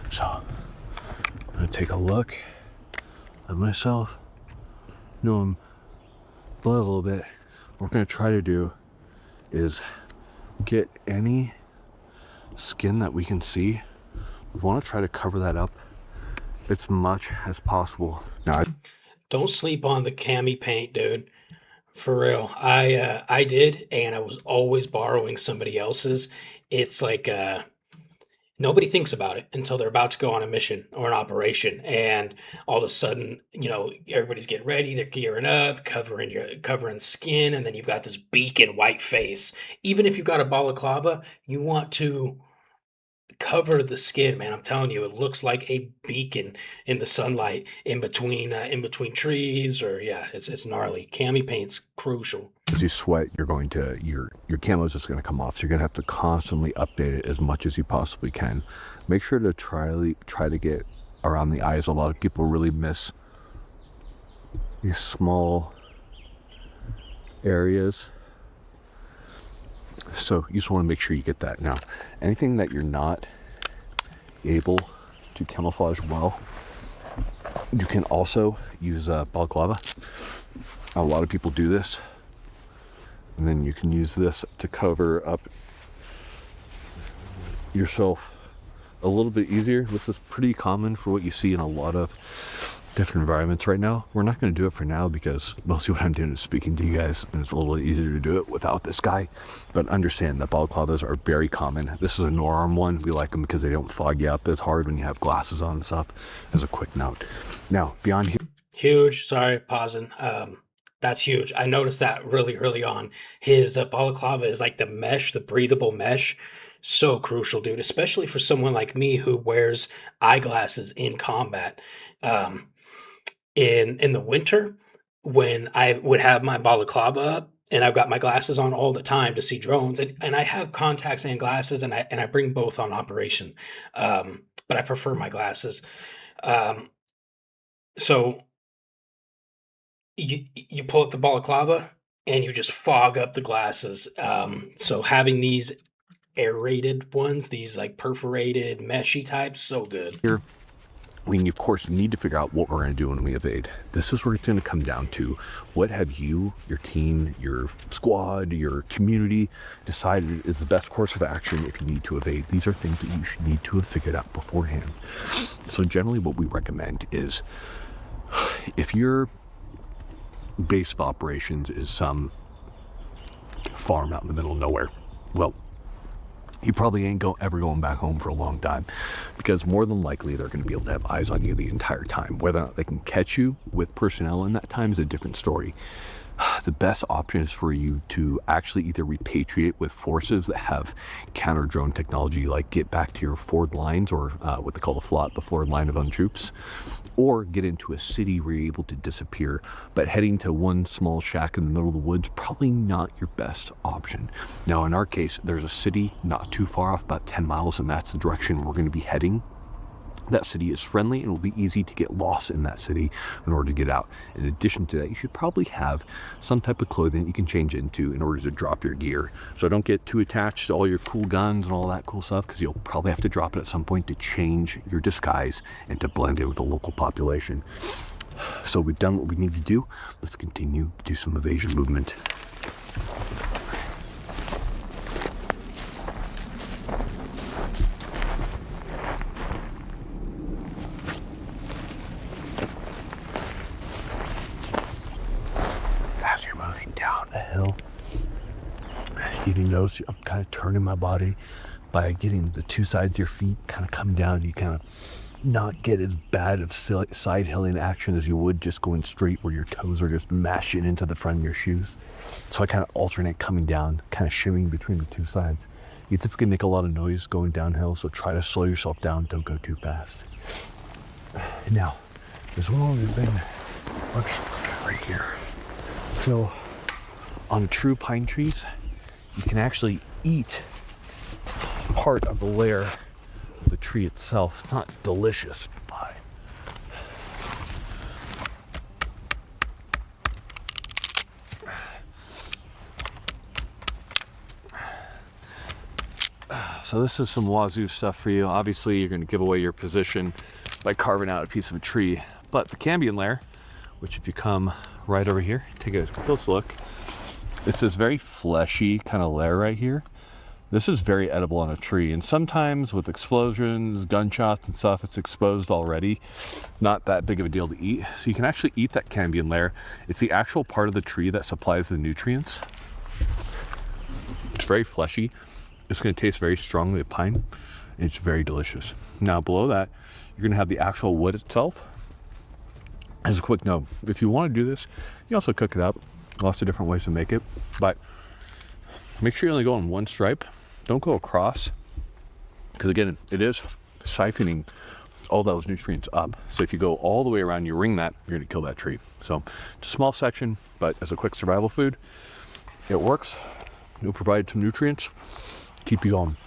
so I'm gonna take a look at myself. Know I'm blood a little bit. What we're gonna try to do is get any skin that we can see. We want to try to cover that up as much as possible. Now, Don't sleep on the cami paint, dude. For real. I did, and I was always borrowing somebody else's. It's like nobody thinks about it until they're about to go on a mission or an operation, and all of a sudden, everybody's getting ready, they're gearing up, covering skin, and then you've got this beacon white face. Even if you've got a balaclava, you want to cover the skin, man. I'm telling you, it looks like a beacon in the sunlight in between trees, or yeah, it's gnarly. Cami paint's crucial. as you sweat, your camo is just going to come off. So you're going to have to constantly update it as much as you possibly can. Make sure to try to get around the eyes. A lot of people really miss these small areas. So you just want to make sure you get that. Now, anything that you're not able to camouflage well, you can also use balaclava. A lot of people do this, and then you can use this to cover up yourself a little bit easier. This is pretty common for what you see in a lot of different environments right now. We're not going to do it for now because mostly what I'm doing is speaking to you guys, and it's a little easier to do it without this guy. But understand that balaclavas are very common. This is a no-arm one. We like them because they don't fog you up as hard when you have glasses on and stuff, as a quick note. Now, beyond here. Huge. Sorry, pausing. That's huge. I noticed that really early on. His balaclava is like the mesh, the breathable mesh. So crucial, dude, especially for someone like me who wears eyeglasses in combat. In the winter, when I would have my balaclava up and I've got my glasses on all the time to see drones, and I have contacts and glasses, and I bring both on operation, but I prefer my glasses. So you pull up the balaclava and you just fog up the glasses. So having these aerated ones, these like perforated meshy types, so good. Here, we of course need to figure out what we're going to do when we evade. This is where it's going to come down to what have you, your team, your squad, your community decided is the best course of action if you need to evade. These are things that you should need to have figured out beforehand. So generally what we recommend is, if your base of operations is some farm out in the middle of nowhere, well, you probably ain't ever going back home for a long time, because more than likely they're going to be able to have eyes on you the entire time. Whether or not they can catch you with personnel in that time is a different story. The best option is for you to actually either repatriate with forces that have counter drone technology, like get back to your forward lines, or what they call the FLOT, the forward line of own troops, or get into a city where you're able to disappear. But heading to one small shack in the middle of the woods, probably not your best option. Now, in our case, there's a city not too far off, about 10 miles, and that's the direction we're going to be heading. That city is friendly and it will be easy to get lost in that city in order to get out. In addition to that, you should probably have some type of clothing you can change into in order to drop your gear. So don't get too attached to all your cool guns and all that cool stuff, because you'll probably have to drop it at some point to change your disguise and to blend in with the local population. So we've done what we need to do. Let's continue to do some evasion movement. Down a hill, you notice I'm kind of turning my body by getting the two sides of your feet kind of come down. You kind of not get as bad of side hilling action as you would just going straight, where your toes are just mashing into the front of your shoes. So I kind of alternate coming down, kind of shimming between the two sides. You typically make a lot of noise going downhill, so try to slow yourself down. Don't go too fast. Now, there's one other thing right here. So on true pine trees, you can actually eat part of the layer of the tree itself. It's not delicious, but so this is some wazoo stuff for you. Obviously, you're going to give away your position by carving out a piece of a tree, but the cambium layer, which if you come right over here, take a close look, it's this very fleshy kind of layer right here. This is very edible on a tree, and sometimes with explosions, gunshots and stuff, it's exposed already. Not that big of a deal to eat. So you can actually eat that cambium layer. It's the actual part of the tree that supplies the nutrients. It's very fleshy. It's going to taste very strongly of pine. And it's very delicious. Now below that, you're going to have the actual wood itself. As a quick note, if you want to do this, you also cook it up. Lots of different ways to make it, but make sure you only go on one stripe. Don't go across, because again, it is siphoning all those nutrients up. So if you go all the way around, you ring that, you're going to kill that tree. So it's a small section, but as a quick survival food, it works. It'll provide some nutrients, keep you going.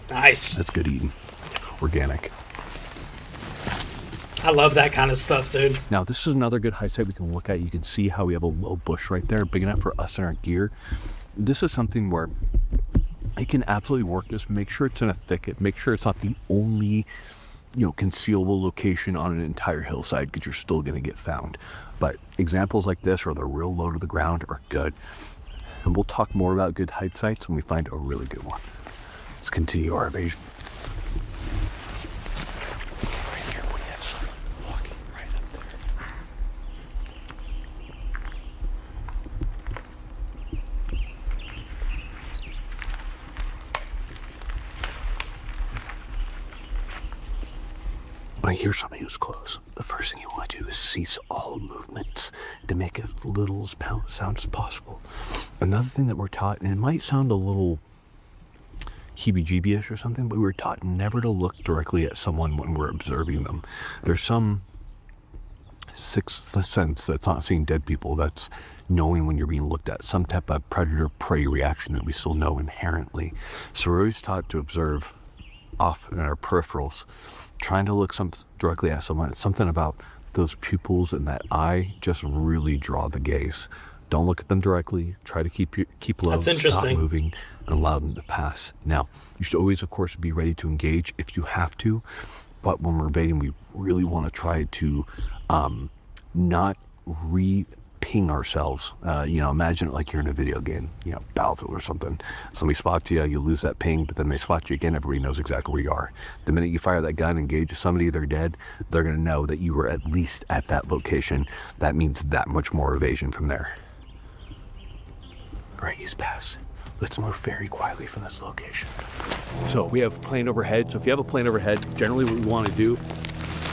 Nice. That's good eating. Organic. I love that kind of stuff, dude. Now, this is another good high site we can look at. You can see how we have a low bush right there, big enough for us and our gear. This is something where it can absolutely work. Just make sure it's in a thicket. Make sure it's not the only, concealable location on an entire hillside, because you're still going to get found. But examples like this, where they're real low to the ground, are good. And we'll talk more about good hide sites when we find a really good one. Let's continue our evasion. When you hear somebody who's close, the first thing you want to do is cease all movements to make as little sound as possible. Another thing that we're taught, and it might sound a little heebie-jeebie-ish or something, but we were taught never to look directly at someone when we're observing them. There's some sixth sense that's not seeing dead people, that's knowing when you're being looked at, some type of predator-prey reaction that we still know inherently. So we're always taught to observe off in our peripherals, trying to look directly at someone. It's something about those pupils and that eye just really draw the gaze. Don't look at them directly. Try to keep low, That's stop interesting. moving, and allow them to pass. Now, you should always, of course, be ready to engage if you have to. But when we're baiting, we really want to try to not ping ourselves. Imagine it like you're in a video game, Battlefield or something. Somebody spots you, you lose that ping, but then they spot you again, everybody knows exactly where you are. The minute you fire that gun, engage somebody, they're dead, they're going to know that you were at least at that location. That means that much more evasion from there. All right, he's passed. Let's move very quietly from this location. So we have plane overhead. So if you have a plane overhead, generally what we want to do,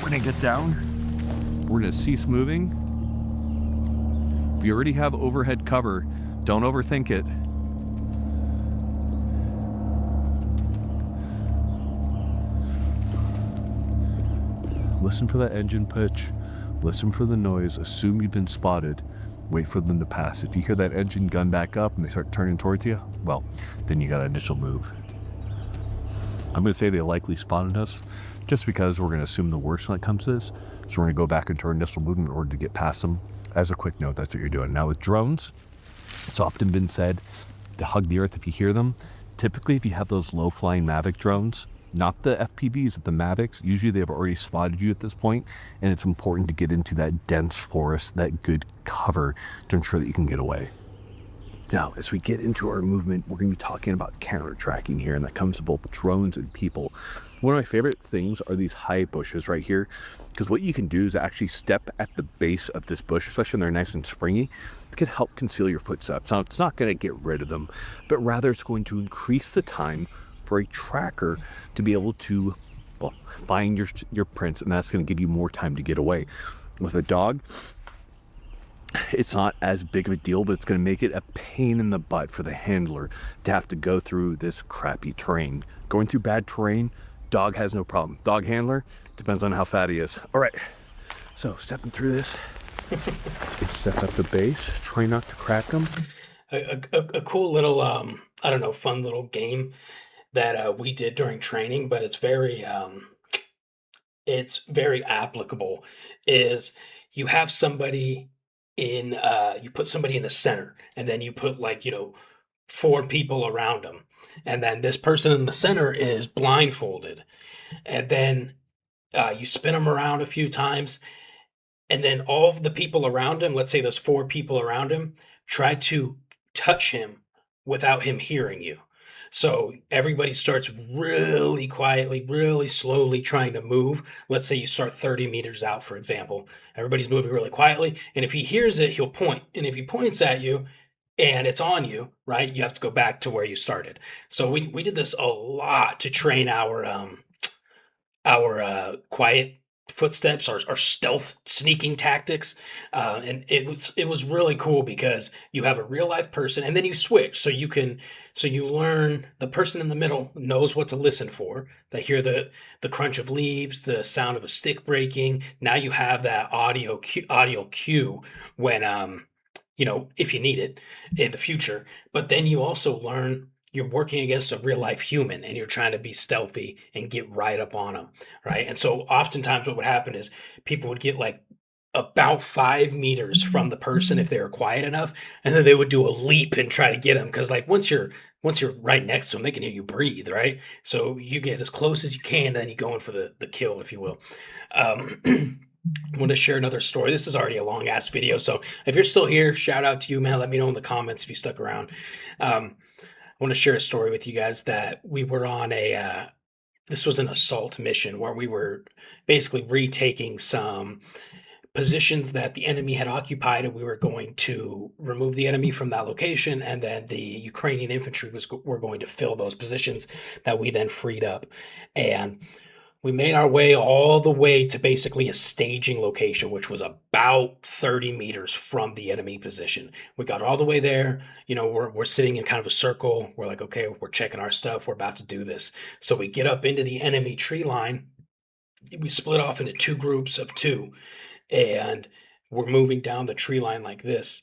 we're gonna get down, we're gonna cease moving. If you already have overhead cover, don't overthink it. Listen for that engine pitch, listen for the noise, assume you've been spotted, wait for them to pass. If you hear that engine gun back up and they start turning towards you, well, then you got an initial move. I'm gonna say they likely spotted us just because we're gonna assume the worst when it comes to this. So we're gonna go back into our initial movement in order to get past them. As a quick note, that's what you're doing. Now with drones, it's often been said to hug the earth if you hear them. Typically, if you have those low-flying Mavic drones, not the FPVs, but the Mavics, usually they've already spotted you at this point, and it's important to get into that dense forest, that good cover to ensure that you can get away. Now, as we get into our movement, we're going to be talking about counter tracking here, and that comes to both drones and people. One of my favorite things are these high bushes right here, because what you can do is actually step at the base of this bush, especially when they're nice and springy. It can help conceal your footsteps. Now, it's not going to get rid of them, but rather it's going to increase the time for a tracker to be able to, well, find your prints, and that's going to give you more time to get away. With a dog, it's not as big of a deal, but it's going to make it a pain in the butt for the handler to have to go through this crappy terrain. Going through bad terrain, dog has no problem. Dog handler, depends on how fat he is. All right, so stepping through this, set up the base, try not to crack them. A cool little, I don't know, fun little game that we did during training, but it's very applicable, is you have somebody in, you put somebody in the center, and then you put, like, 4 people around them, and then this person in the center is blindfolded, and then you spin them around a few times, and then all of the people around him, let's say there's 4 people around him, try to touch him without him hearing you. So everybody starts really quietly, really slowly trying to move. Let's say you start 30 meters out, for example. Everybody's moving really quietly, and if he hears it, he'll point. And if he points at you and it's on you, right, you have to go back to where you started. So we did this a lot to train our quiet footsteps, our stealth sneaking tactics, and it was really cool because you have a real life person, and then you switch, so you learn the person in the middle knows what to listen for. They hear the crunch of leaves, the sound of a stick breaking. Now you have that audio cue when if you need it in the future. But then you also learn you're working against a real life human, and you're trying to be stealthy and get right up on them, right? And so oftentimes what would happen is people would get like about 5 meters from the person if they were quiet enough, and then they would do a leap and try to get them, because like once you're right next to them, they can hear you breathe, right? So you get as close as you can, then you go in for the kill, if you will. I want to share another story. This is already a long ass video, so if you're still here, shout out to you, man. Let me know in the comments if you stuck around. I want to share a story with you guys that we were on this was an assault mission where we were basically retaking some positions that the enemy had occupied, and we were going to remove the enemy from that location, and then the Ukrainian infantry were going to fill those positions that we then freed up. And we made our way all the way to basically a staging location, which was about 30 meters from the enemy position. We got all the way there. We're sitting in kind of a circle. We're like, okay, we're checking our stuff. We're about to do this. So we get up into the enemy tree line. We split off into 2 groups of 2, and we're moving down the tree line like this.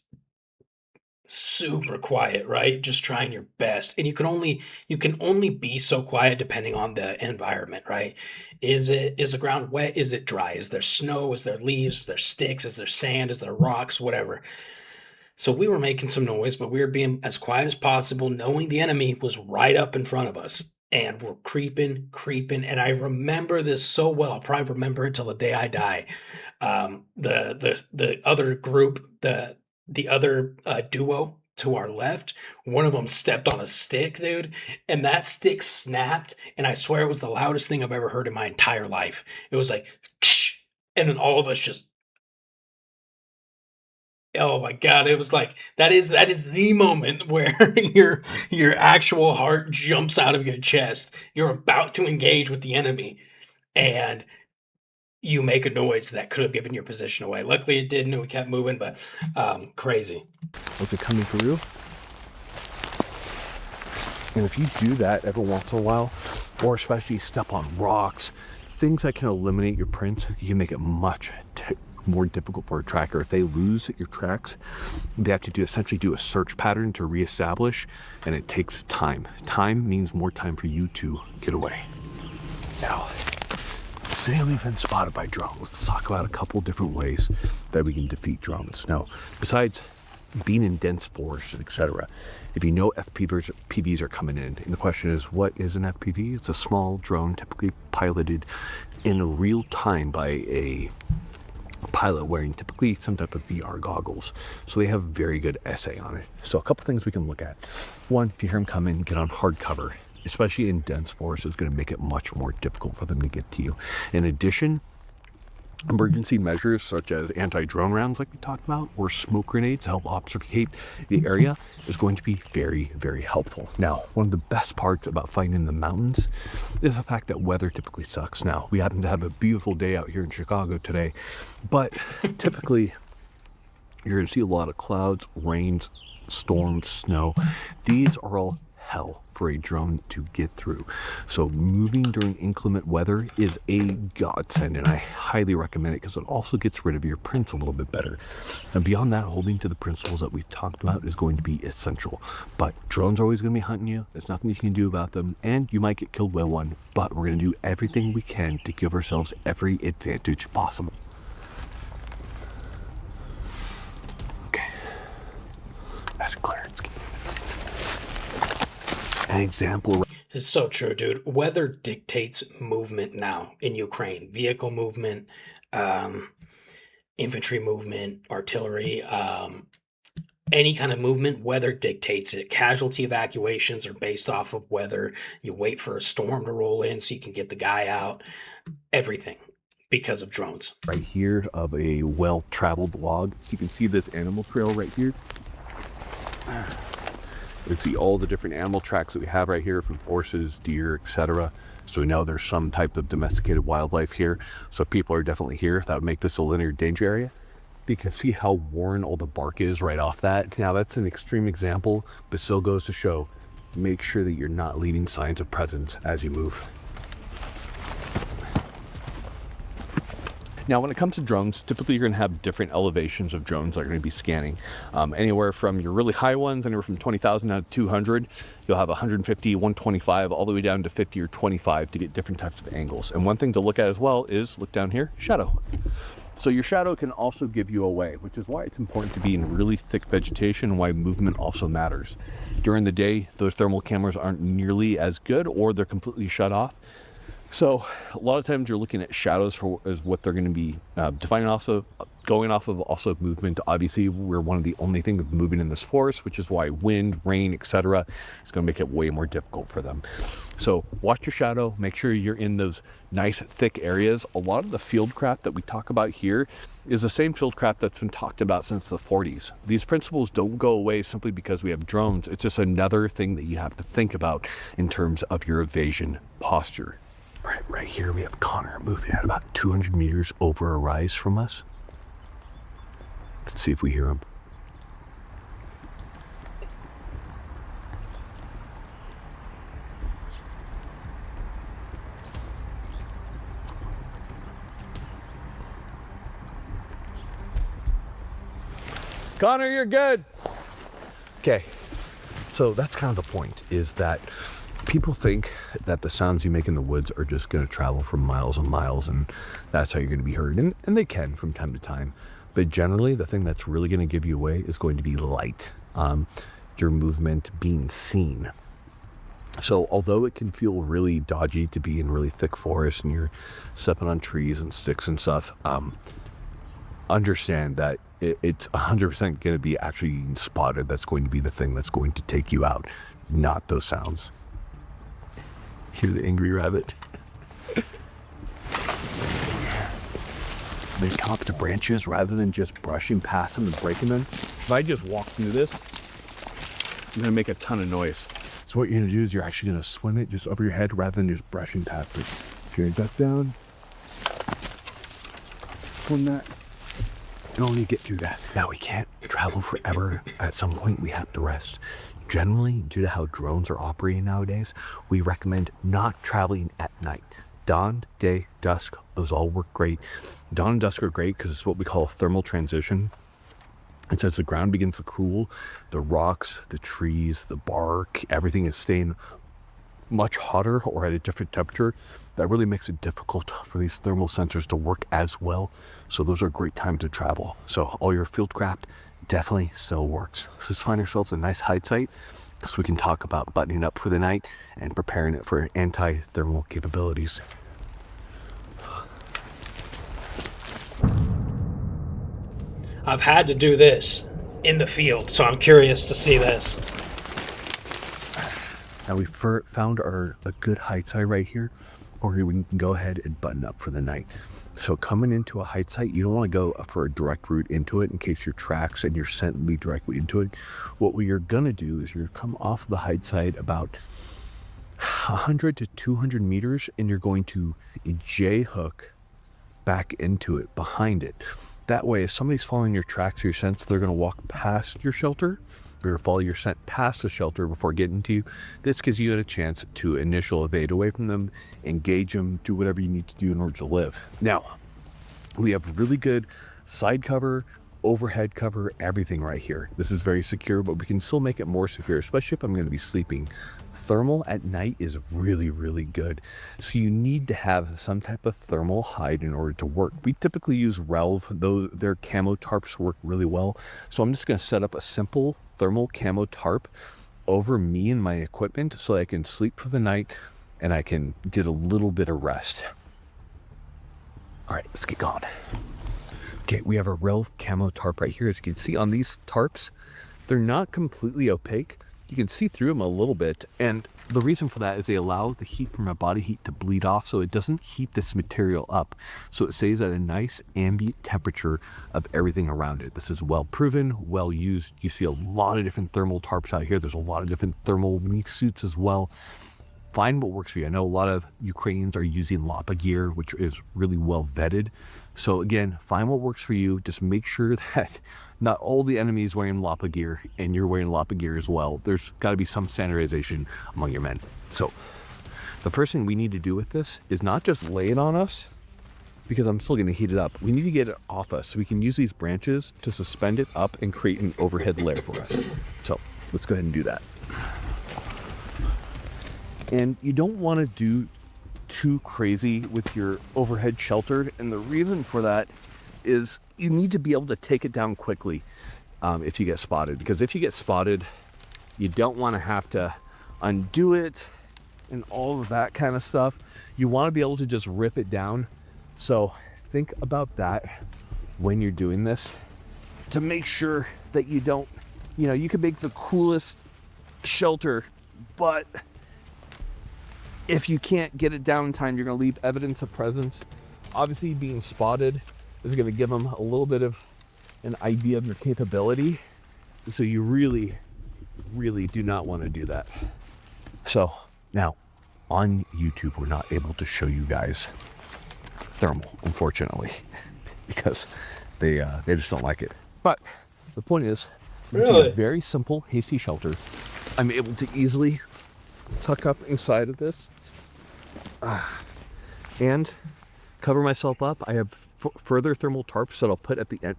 Super quiet, right? Just trying your best. And you can only be so quiet depending on the environment, right? Is the ground wet? Is it dry? Is there snow? Is there leaves? Is there sticks? Is there sand? Is there rocks? Whatever. So we were making some noise, but we were being as quiet as possible, knowing the enemy was right up in front of us. And we're creeping, and I remember this so well. I'll probably remember it till the day I die. The other group, the other duo to our left, one of them stepped on a stick, dude, and that stick snapped, and I swear it was the loudest thing I've ever heard in my entire life. It was like, and then all of us just Oh my god, it was like that is the moment where your actual heart jumps out of your chest. You're about to engage with the enemy, and you make a noise that could have given your position away. Luckily, it didn't, and we kept moving, but, crazy. Was it coming through? And if you do that every once in a while, or especially step on rocks, things that can eliminate your prints, you can make it much more difficult for a tracker. If they lose your tracks, they have to essentially do a search pattern to reestablish, and it takes time. Time means more time for you to get away. Now, say we've been spotted by drones. Let's talk about a couple different ways that we can defeat drones. Now, besides being in dense forests, etc., if you know FPVs are coming in, and the question is, what is an FPV? It's a small drone typically piloted in real time by a pilot wearing typically some type of VR goggles. So they have very good essay on it. So a couple things we can look at. One, if you hear them coming, get on hard cover, especially in dense forests. Is going to make it much more difficult for them to get to you. In addition, emergency measures such as anti-drone rounds like we talked about, or smoke grenades to help obfuscate the area is going to be very, very helpful. Now, one of the best parts about fighting in the mountains is the fact that weather typically sucks. Now, we happen to have a beautiful day out here in Chicago today, but typically you're going to see a lot of clouds, rains, storms, snow. These are all hell for a drone to get through. So moving during inclement weather is a godsend, and I highly recommend it because it also gets rid of your prints a little bit better. And beyond that, holding to the principles that we've talked about is going to be essential. But drones are always going to be hunting you. There's nothing you can do about them, and you might get killed by one, but we're going to do everything we can to give ourselves every advantage possible. Okay. That's clearance. An example. It's so true, dude. Weather dictates movement now in Ukraine. Vehicle movement, infantry movement, artillery, any kind of movement, weather dictates it. Casualty evacuations are based off of weather. You wait for a storm to roll in so you can get the guy out. Everything because of drones. Right here of a well-traveled log. So you can see this animal trail right here. You can see all the different animal tracks that we have right here, from horses, deer, etc. So we know there's some type of domesticated wildlife here. So people are definitely here. That would make this a linear danger area. You can see how worn all the bark is right off that. Now that's an extreme example, but still goes to show, make sure that you're not leaving signs of presence as you move. Now, when it comes to drones, typically you're going to have different elevations of drones that are going to be scanning. Anywhere from your really high ones, anywhere from 20,000 down to 200. You'll have 150, 125, all the way down to 50 or 25 to get different types of angles. And one thing to look at as well is, look down here, shadow. So your shadow can also give you away, which is why it's important to be in really thick vegetation and why movement also matters. During the day, those thermal cameras aren't nearly as good, or they're completely shut off. So a lot of times you're looking at shadows for as what they're going to be defining, also going off of also movement. Obviously, we're one of the only things moving in this forest, which is why wind, rain, etc. is going to make it way more difficult for them. So watch your shadow, make sure you're in those nice thick areas. A lot of the field craft that we talk about here is the same field craft that's been talked about since the 40s. These principles don't go away simply because we have drones. It's just another thing that you have to think about in terms of your evasion posture. Right here we have Connor moving at about 200 meters over a rise from us. Let's see if we hear him. Connor, you're good. Okay, so that's kind of the point, is that people think that the sounds you make in the woods are just going to travel for miles and miles, and that's how you're going to be heard. And they can from time to time. But generally, the thing that's really going to give you away is going to be light. Your movement being seen. So although it can feel really dodgy to be in really thick forest and you're stepping on trees and sticks and stuff, understand that it's 100% going to be actually spotted. That's going to be the thing that's going to take you out, not those sounds. Hear the angry rabbit? They top to branches rather than just brushing past them and breaking them. If I just walk through this, I'm gonna make a ton of noise. So what you're gonna do is you're actually gonna swim it just over your head rather than just brushing past it. If you're gonna duck down, swim that, and only get through that. Now we can't travel forever. At some point we have to rest. Generally, due to how drones are operating nowadays, we recommend not traveling at night. Dawn, day, dusk, those all work great. Dawn and dusk are great because it's what we call a thermal transition. And so as the ground begins to cool, the rocks, the trees, the bark, everything is staying much hotter or at a different temperature. That really makes it difficult for these thermal sensors to work as well. So those are a great time to travel. So all your field craft definitely still works. So let's find ourselves a nice hide site so we can talk about buttoning up for the night and preparing it for anti-thermal capabilities. I've had to do this in the field, so I'm curious to see this. Now we found a good hide site right here, or we can go ahead and button up for the night. So coming into a hide site, you don't want to go for a direct route into it in case your tracks and your scent lead directly into it. What we are going to do is you're going to come off the hide site about 100 to 200 meters, and you're going to J-hook back into it, behind it. That way, if somebody's following your tracks or your scents, they're going to walk past your shelter or follow your scent past the shelter before getting to you. This gives you a chance to initial evade away from them, engage them, do whatever you need to do in order to live. Now, we have really good side cover, overhead cover, everything right here. This is very secure, but we can still make it more secure, especially if I'm going to be sleeping. Thermal at night is really, really good. So you need to have some type of thermal hide in order to work. We typically use Relv, though their camo tarps work really well. So I'm just going to set up a simple thermal camo tarp over me and my equipment so I can sleep for the night and I can get a little bit of rest. All right, let's get going. Okay, we have a Relv camo tarp right here. As you can see on these tarps, they're not completely opaque. You can see through them a little bit, and the reason for that is they allow the heat from our body heat to bleed off, so it doesn't heat this material up. So it stays at a nice ambient temperature of everything around it. This is well proven, well used. You see a lot of different thermal tarps out here. There's a lot of different thermal meat suits as well. Find what works for you. I know a lot of Ukrainians are using Lapa gear, which is really well vetted. So again, find what works for you. Just make sure that not all the enemies wearing Lapa gear and you're wearing Lapa gear as well. There's got to be some standardization among your men. So the first thing we need to do with this is not just lay it on us, because I'm still going to heat it up. We need to get it off us so we can use these branches to suspend it up and create an overhead layer for us. So let's go ahead and do that. And you don't want to do too crazy with your overhead shelter, and the reason for that is you need to be able to take it down quickly if you get spotted, because if you get spotted, you don't want to have to undo it and all of that kind of stuff. You want to be able to just rip it down. So think about that when you're doing this, to make sure that you don't, you can make the coolest shelter, but if you can't get it down in time, you're going to leave evidence of presence. Obviously, being spotted is going to give them a little bit of an idea of your capability. So you really, really do not want to do that. So now on YouTube, we're not able to show you guys thermal, unfortunately, because they just don't like it. But the point is, it's a very simple, hasty shelter. I'm able to easily tuck up inside of this and cover myself up. I have further thermal tarps that I'll put at the end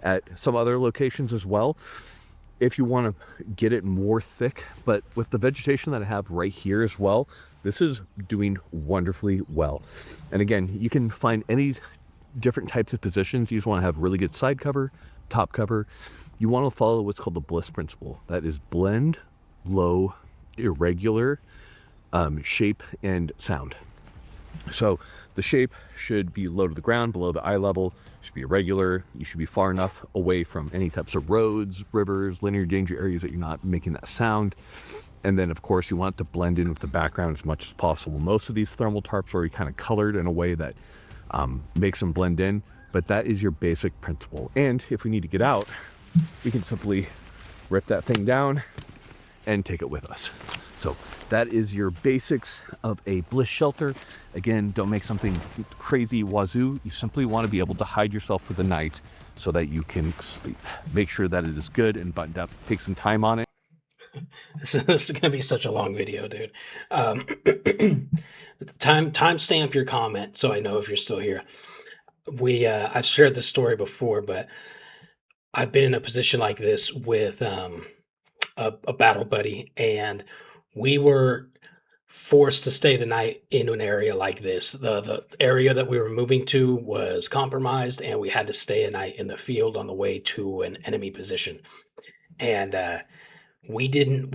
at some other locations as well if you want to get it more thick. But with the vegetation that I have right here as well, this is doing wonderfully well. And again, you can find any different types of positions. You just want to have really good side cover, top cover. You want to follow what's called the bliss principle. That is blend, low, irregular, shape, and sound. So the shape should be low to the ground, below the eye level. It should be irregular. You should be far enough away from any types of roads, rivers, linear danger areas that you're not making that sound. And then of course you want to blend in with the background as much as possible. Most of these thermal tarps are already kind of colored in a way that makes them blend in, But that is your basic principle. And if we need to get out, we can simply rip that thing down and take it with us. So that is your basics of a bliss shelter. Again, don't make something crazy wazoo. You simply want to be able to hide yourself for the night so that you can sleep. Make sure that it is good and buttoned up. Take some time on it. This is going to be such a long video, dude. Timestamp your comment so I know if you're still here. I've shared this story before, but I've been in a position like this with a battle buddy, and we were forced to stay the night in an area like this. The area that we were moving to was compromised, and we had to stay a night in the field on the way to an enemy position. And we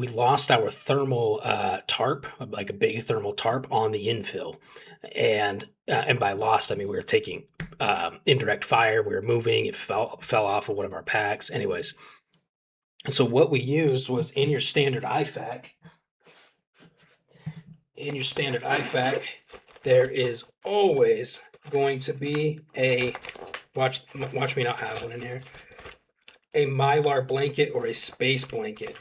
lost our thermal tarp, like a big thermal tarp on the infill. And by lost, I mean we were taking indirect fire. We were moving. It fell off of one of our packs. Anyways, so what we used was in your standard IFAC. In your standard IFAC, there is always going to be a watch me not have one in here. A Mylar blanket or a space blanket.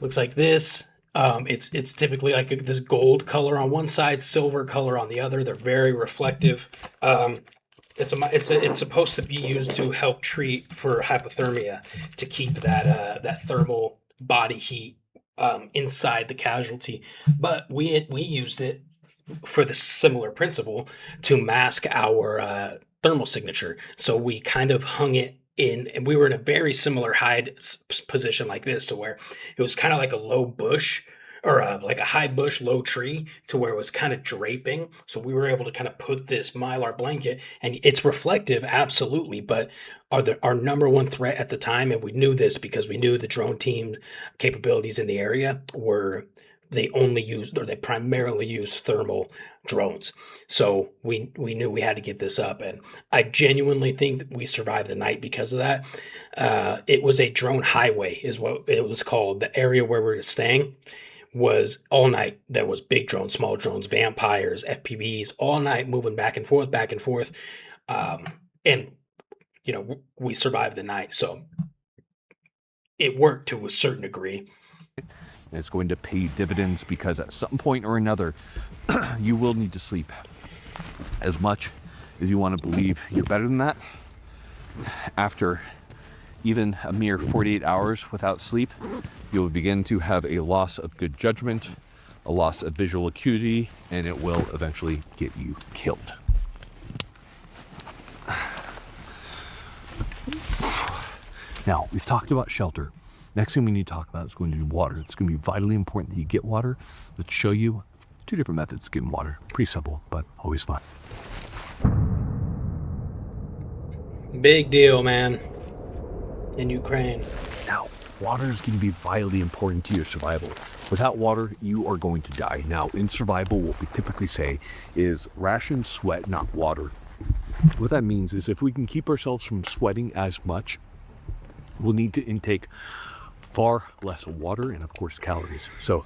Looks like this. It's typically like this gold color on one side, silver color on the other. They're very reflective. It's supposed to be used to help treat for hypothermia, to keep that thermal body heat inside the casualty. But we used it for the similar principle to mask our thermal signature. So we kind of hung it in, and we were in a very similar hide position like this, to where it was kind of like a low bush, or like a high bush, low tree, to where it was kind of draping. So we were able to kind of put this Mylar blanket, and it's reflective, absolutely. But our number one threat at the time, and we knew this because we knew the drone team capabilities in the area were, they primarily use thermal drones. So we knew we had to get this up, and I genuinely think that we survived the night because of that. It was a drone highway is what it was called. The area where we were staying was all night. There was big drones, small drones, vampires, FPVs, all night moving back and forth. And we survived the night. So it worked to a certain degree. It's going to pay dividends, because at some point or another, you will need to sleep. As much as you want to believe you're better than that, after even a mere 48 hours without sleep, you will begin to have a loss of good judgment, a loss of visual acuity, and it will eventually get you killed. Now, we've talked about shelter. Next thing we need to talk about is going to be water. It's going to be vitally important that you get water. Let's show you 2 different methods of getting water. Pretty simple, but always fun. Big deal, man, in Ukraine. Now, water is going to be vitally important to your survival. Without water, you are going to die. Now, in survival, what we typically say is ration sweat, not water. What that means is if we can keep ourselves from sweating as much, we'll need to intake far less water and, of course, calories. So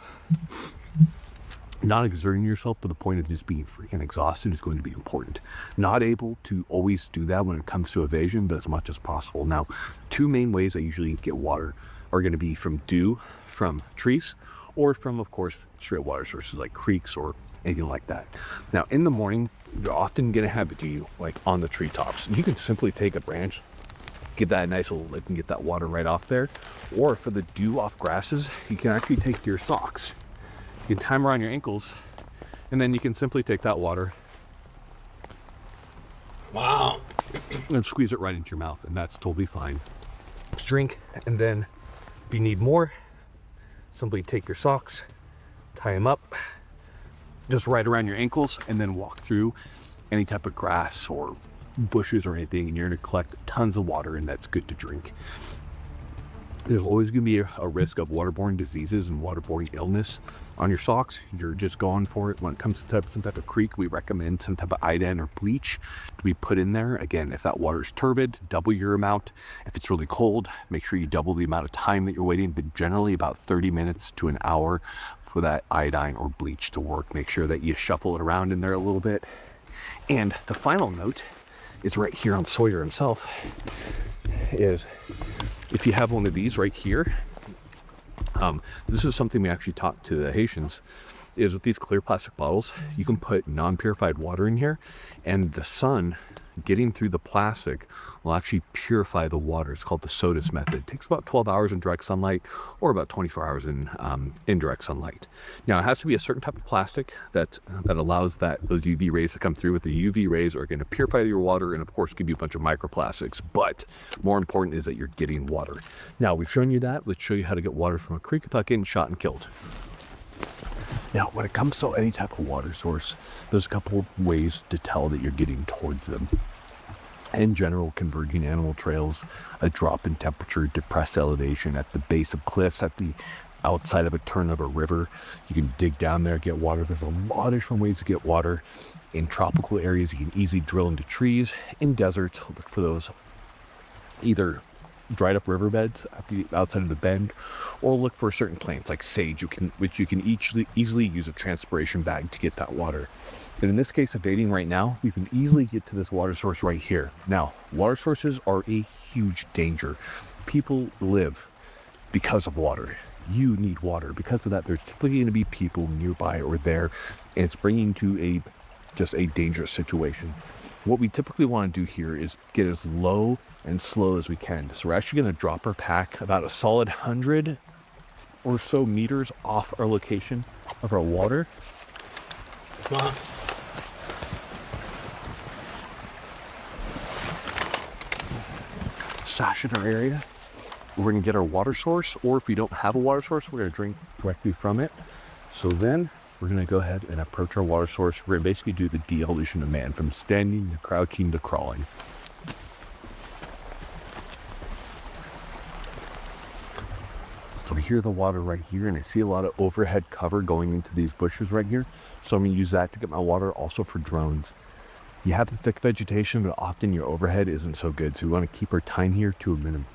not exerting yourself to the point of just being freaking exhausted is going to be important. Not able to always do that when it comes to evasion, but as much as possible. Now, 2 main ways I usually get water are going to be from dew from trees, or from, of course, straight water sources like creeks or anything like that. Now, in the morning, you're often going to have dew, like on the treetops. You can simply take a branch, give that a nice little lick, and get that water right off there. Or for the dew off grasses, you can actually take your socks. You can tie them around your ankles, and then you can simply take that water. Wow. And squeeze it right into your mouth, and that's totally fine. Just drink, and then if you need more, simply take your socks, tie them up, just right around your ankles, and then walk through any type of grass or bushes or anything, and you're going to collect tons of water, and that's good to drink. There's always going to be a risk of waterborne diseases and waterborne illness on your socks. You're just going for it. When it comes to some type of creek, we recommend some type of iodine or bleach to be put in there. Again, if that water is turbid, double your amount. If it's really cold, make sure you double the amount of time that you're waiting, but generally about 30 minutes to an hour for that iodine or bleach to work. Make sure that you shuffle it around in there a little bit. And the final note is right here on Sawyer himself, is if you have one of these right here, this is something we actually taught to the Haitians, is with these clear plastic bottles, you can put non-purified water in here, and the sun getting through the plastic will actually purify the water. It's called the SODIS method. It takes about 12 hours in direct sunlight or about 24 hours in indirect sunlight. Now, it has to be a certain type of plastic that allows those UV rays to come through. With the UV rays are going to purify your water and of course give you a bunch of microplastics, but more important is that you're getting water. Now, we've shown you that. Let's show you how to get water from a creek without getting shot and killed. Now, when it comes to any type of water source, there's a couple of ways to tell that you're getting towards them. In general, converging animal trails, a drop in temperature, depressed elevation at the base of cliffs, at the outside of a turn of a river. You can dig down there, get water. There's a lot of different ways to get water. In tropical areas, you can easily drill into trees. In deserts, look for those either dried up riverbeds at the outside of the bend, or look for certain plants like sage, which you can easily use a transpiration bag to get that water. And in this case of dating right now, we can easily get to this water source right here. Now, water sources are a huge danger. People live because of water. You need water. Because of that, there's typically going to be people nearby or there, and it's bringing to just a dangerous situation. What we typically want to do here is get as low and slow as we can. So we're actually going to drop our pack about a solid 100 or so meters off our location of our water. Come on. Stash in our area. We're going to get our water source, or if we don't have a water source, we're going to drink directly from it. So then we're going to go ahead and approach our water source. We're going to basically do the de-evolution of man, from standing to crouching to crawling. So we hear the water right here, and I see a lot of overhead cover going into these bushes right here. So I'm going to use that to get my water, also for drones. You have the thick vegetation, but often your overhead isn't so good. So we want to keep our time here to a minimum.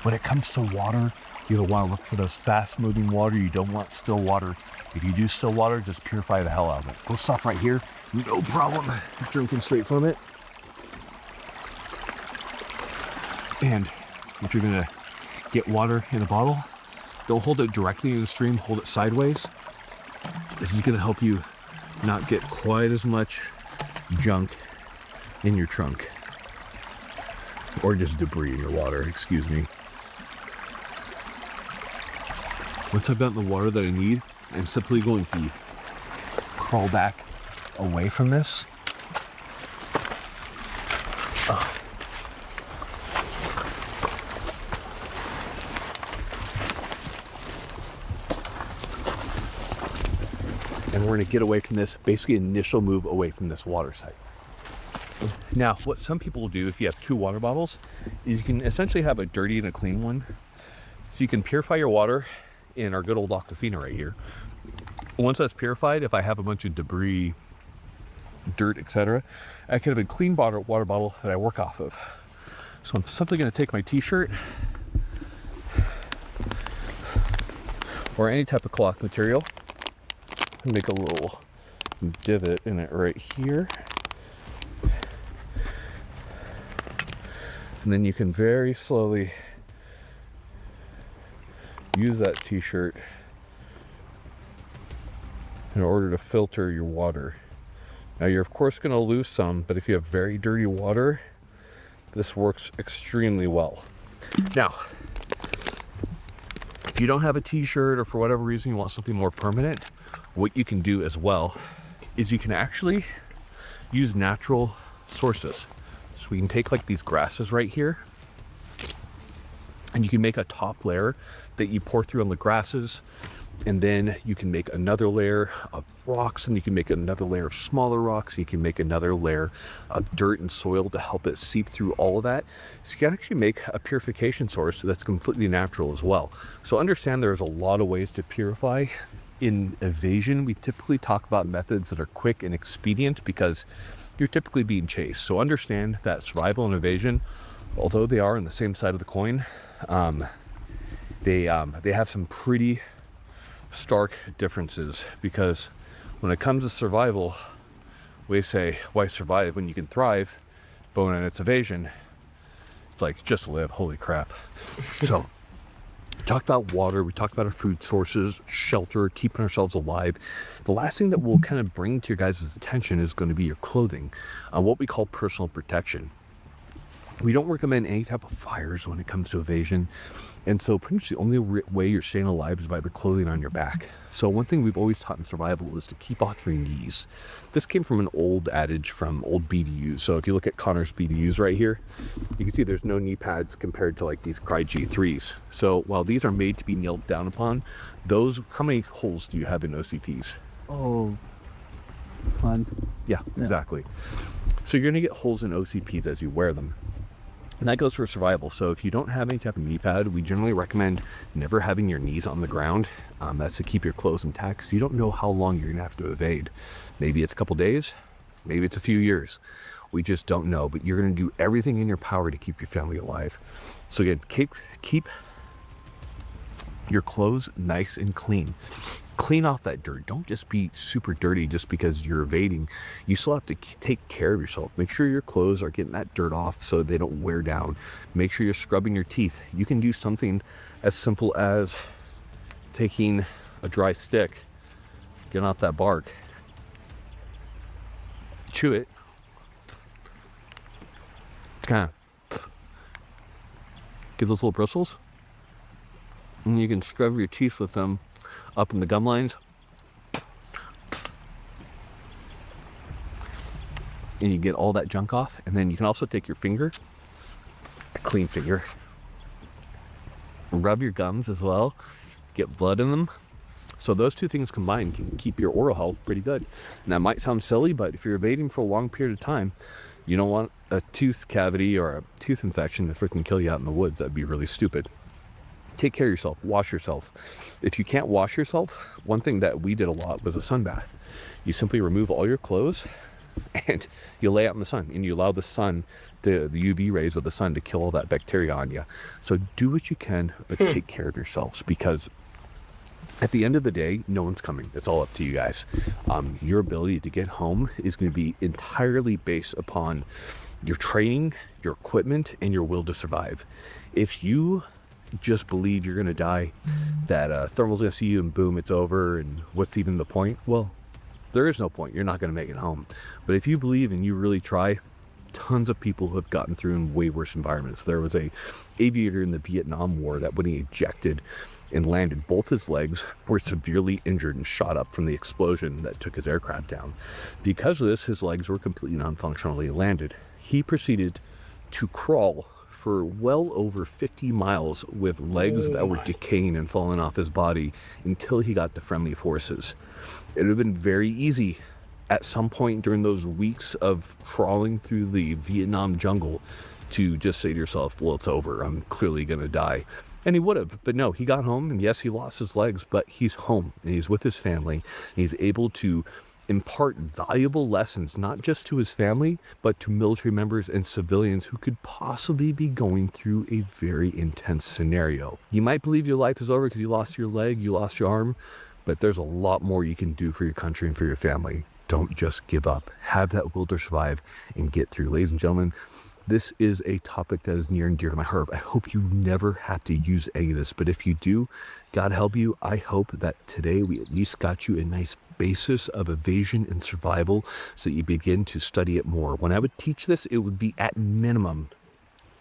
When it comes to water, you don't want to look for those fast moving water. You don't want still water. If you do still water, just purify the hell out of it. This stuff right here, no problem drinking straight from it. And if you're gonna get water in a bottle, don't hold it directly in the stream, hold it sideways. This is gonna help you not get quite as much junk in your trunk, or just debris in your water, excuse me. Once I've gotten the water that I need, I'm simply going to crawl back away from this. And we're going to get away from this, basically initial move away from this water site. Now, what some people will do if you have two water bottles is you can essentially have a dirty and a clean one. So you can purify your water in our good old Aquafina right here. Once that's purified, if I have a bunch of debris, dirt, etc., I can have a clean water bottle that I work off of. So I'm simply going to take my t-shirt or any type of cloth material and make a little divot in it right here. And then you can very slowly use that t-shirt in order to filter your water. Now you're of course going to lose some, but if you have very dirty water, this works extremely well. Now, if you don't have a t-shirt, or for whatever reason you want something more permanent, what you can do as well is you can actually use natural sources. So we can take like these grasses right here, and you can make a top layer that you pour through on the grasses, and then you can make another layer of rocks, and you can make another layer of smaller rocks. You can make another layer of dirt and soil to help it seep through all of that. So you can actually make a purification source that's completely natural as well. So understand there's a lot of ways to purify. In evasion, we typically talk about methods that are quick and expedient because you're typically being chased. So understand that survival and evasion, although they are on the same side of the coin, they have some pretty stark differences, because when it comes to survival, we say, why survive when you can thrive? But when it's evasion, it's like, just live. Holy crap. So we talked about water, we talked about our food sources, shelter, keeping ourselves alive. The last thing that we'll kind of bring to your guys' attention is going to be your clothing, what we call personal protection. We don't recommend any type of fires when it comes to evasion. And so pretty much the only way you're staying alive is by the clothing on your back. So one thing we've always taught in survival is to keep off your knees. This came from an old adage from old BDUs. So if you look at Connor's BDUs right here, you can see there's no knee pads compared to like these Cred G3s. So while these are made to be kneeled down upon, how many holes do you have in OCPs? Oh, tons. Yeah, exactly. So you're gonna get holes in OCPs as you wear them. And that goes for survival. So if you don't have any type of knee pad, we generally recommend never having your knees on the ground. That's to keep your clothes intact, because you don't know how long you're gonna have to evade. Maybe it's a couple days, maybe it's a few years. We just don't know, but you're gonna do everything in your power to keep your family alive. So again, keep your clothes nice and clean. Clean off that dirt. Don't just be super dirty just because you're evading. You still have to take care of yourself. Make sure your clothes are getting that dirt off so they don't wear down. Make sure you're scrubbing your teeth. You can do something as simple as taking a dry stick, getting off that bark, chew it, kind of give those little bristles, and you can scrub your teeth with them up in the gum lines, and you get all that junk off. And then you can also take your finger, a clean finger, rub your gums as well, get blood in them. So those two things combined can keep your oral health pretty good. And that might sound silly, but if you're evading for a long period of time, you don't want a tooth cavity or a tooth infection to freaking kill you out in the woods. That'd be really stupid. Take care of yourself, wash yourself. If you can't wash yourself, one thing that we did a lot was a sun bath. You simply remove all your clothes and you lay out in the sun, and you allow the sun, the UV rays of the sun, to kill all that bacteria on you. So do what you can, but take care of yourselves, because at the end of the day, no one's coming. It's all up to you guys. Your ability to get home is going to be entirely based upon your training, your equipment, and your will to survive. If you just believe you're gonna die, that thermal's gonna see you and boom, it's over, and what's even the point? Well, there is no point. You're not gonna make it home. But if you believe and you really try, tons of people have gotten through in way worse environments. There was a aviator in the Vietnam War that when he ejected and landed, both his legs were severely injured and shot up from the explosion that took his aircraft down. Because of this, his legs were completely non-functionally landed. He proceeded to crawl for well over 50 miles with legs that were decaying and falling off his body until he got to friendly forces. It would have been very easy at some point during those weeks of crawling through the Vietnam jungle to just say to yourself, well, it's over, I'm clearly gonna die. And he would have, but no, he got home, and yes, he lost his legs, but he's home and he's with his family, and he's able to impart valuable lessons, not just to his family, but to military members and civilians who could possibly be going through a very intense scenario. You might believe your life is over because you lost your leg, you lost your arm, but there's a lot more you can do for your country and for your family. Don't just give up. Have that will to survive and get through. Ladies and gentlemen, this is a topic that is near and dear to my heart. I hope you never have to use any of this, but if you do, God help you. I hope that today we at least got you a nice basis of evasion and survival so that you begin to study it more. When I would teach this, it would be at minimum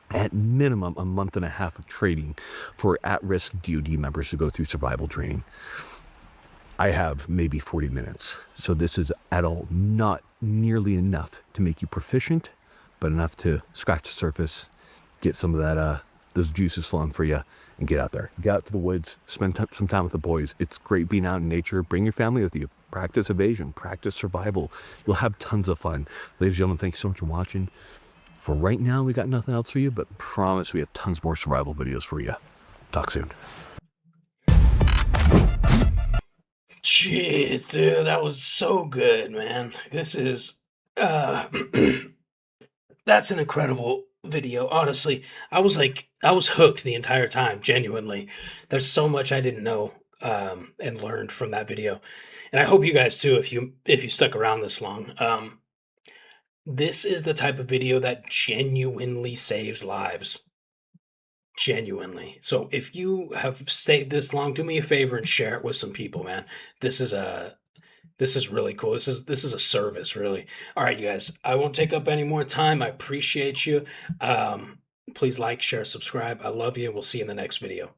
a month and a half of training for at-risk DoD members to go through survival training. I have maybe 40 minutes. So this is at all not nearly enough to make you proficient, but enough to scratch the surface, get some of that, those juices flowing for you, and get out there. Get out to the woods, spend some time with the boys. It's great being out in nature. Bring your family with you. Practice evasion, practice survival. You'll have tons of fun. Ladies and gentlemen, thank you so much for watching. For right now, we got nothing else for you, but promise we have tons more survival videos for you. Talk soon. Jeez, dude, that was so good, man. This is, that's an incredible video. Honestly, I was hooked the entire time, genuinely. There's so much I didn't know and learned from that video. And I hope you guys too if you stuck around this long. This is the type of video that genuinely saves lives. Genuinely. So if you have stayed this long, do me a favor and share it with some people, man. This is really cool. This is a service, really. All right, you guys. I won't take up any more time. I appreciate you. Please like, share, subscribe. I love you, and we'll see you in the next video.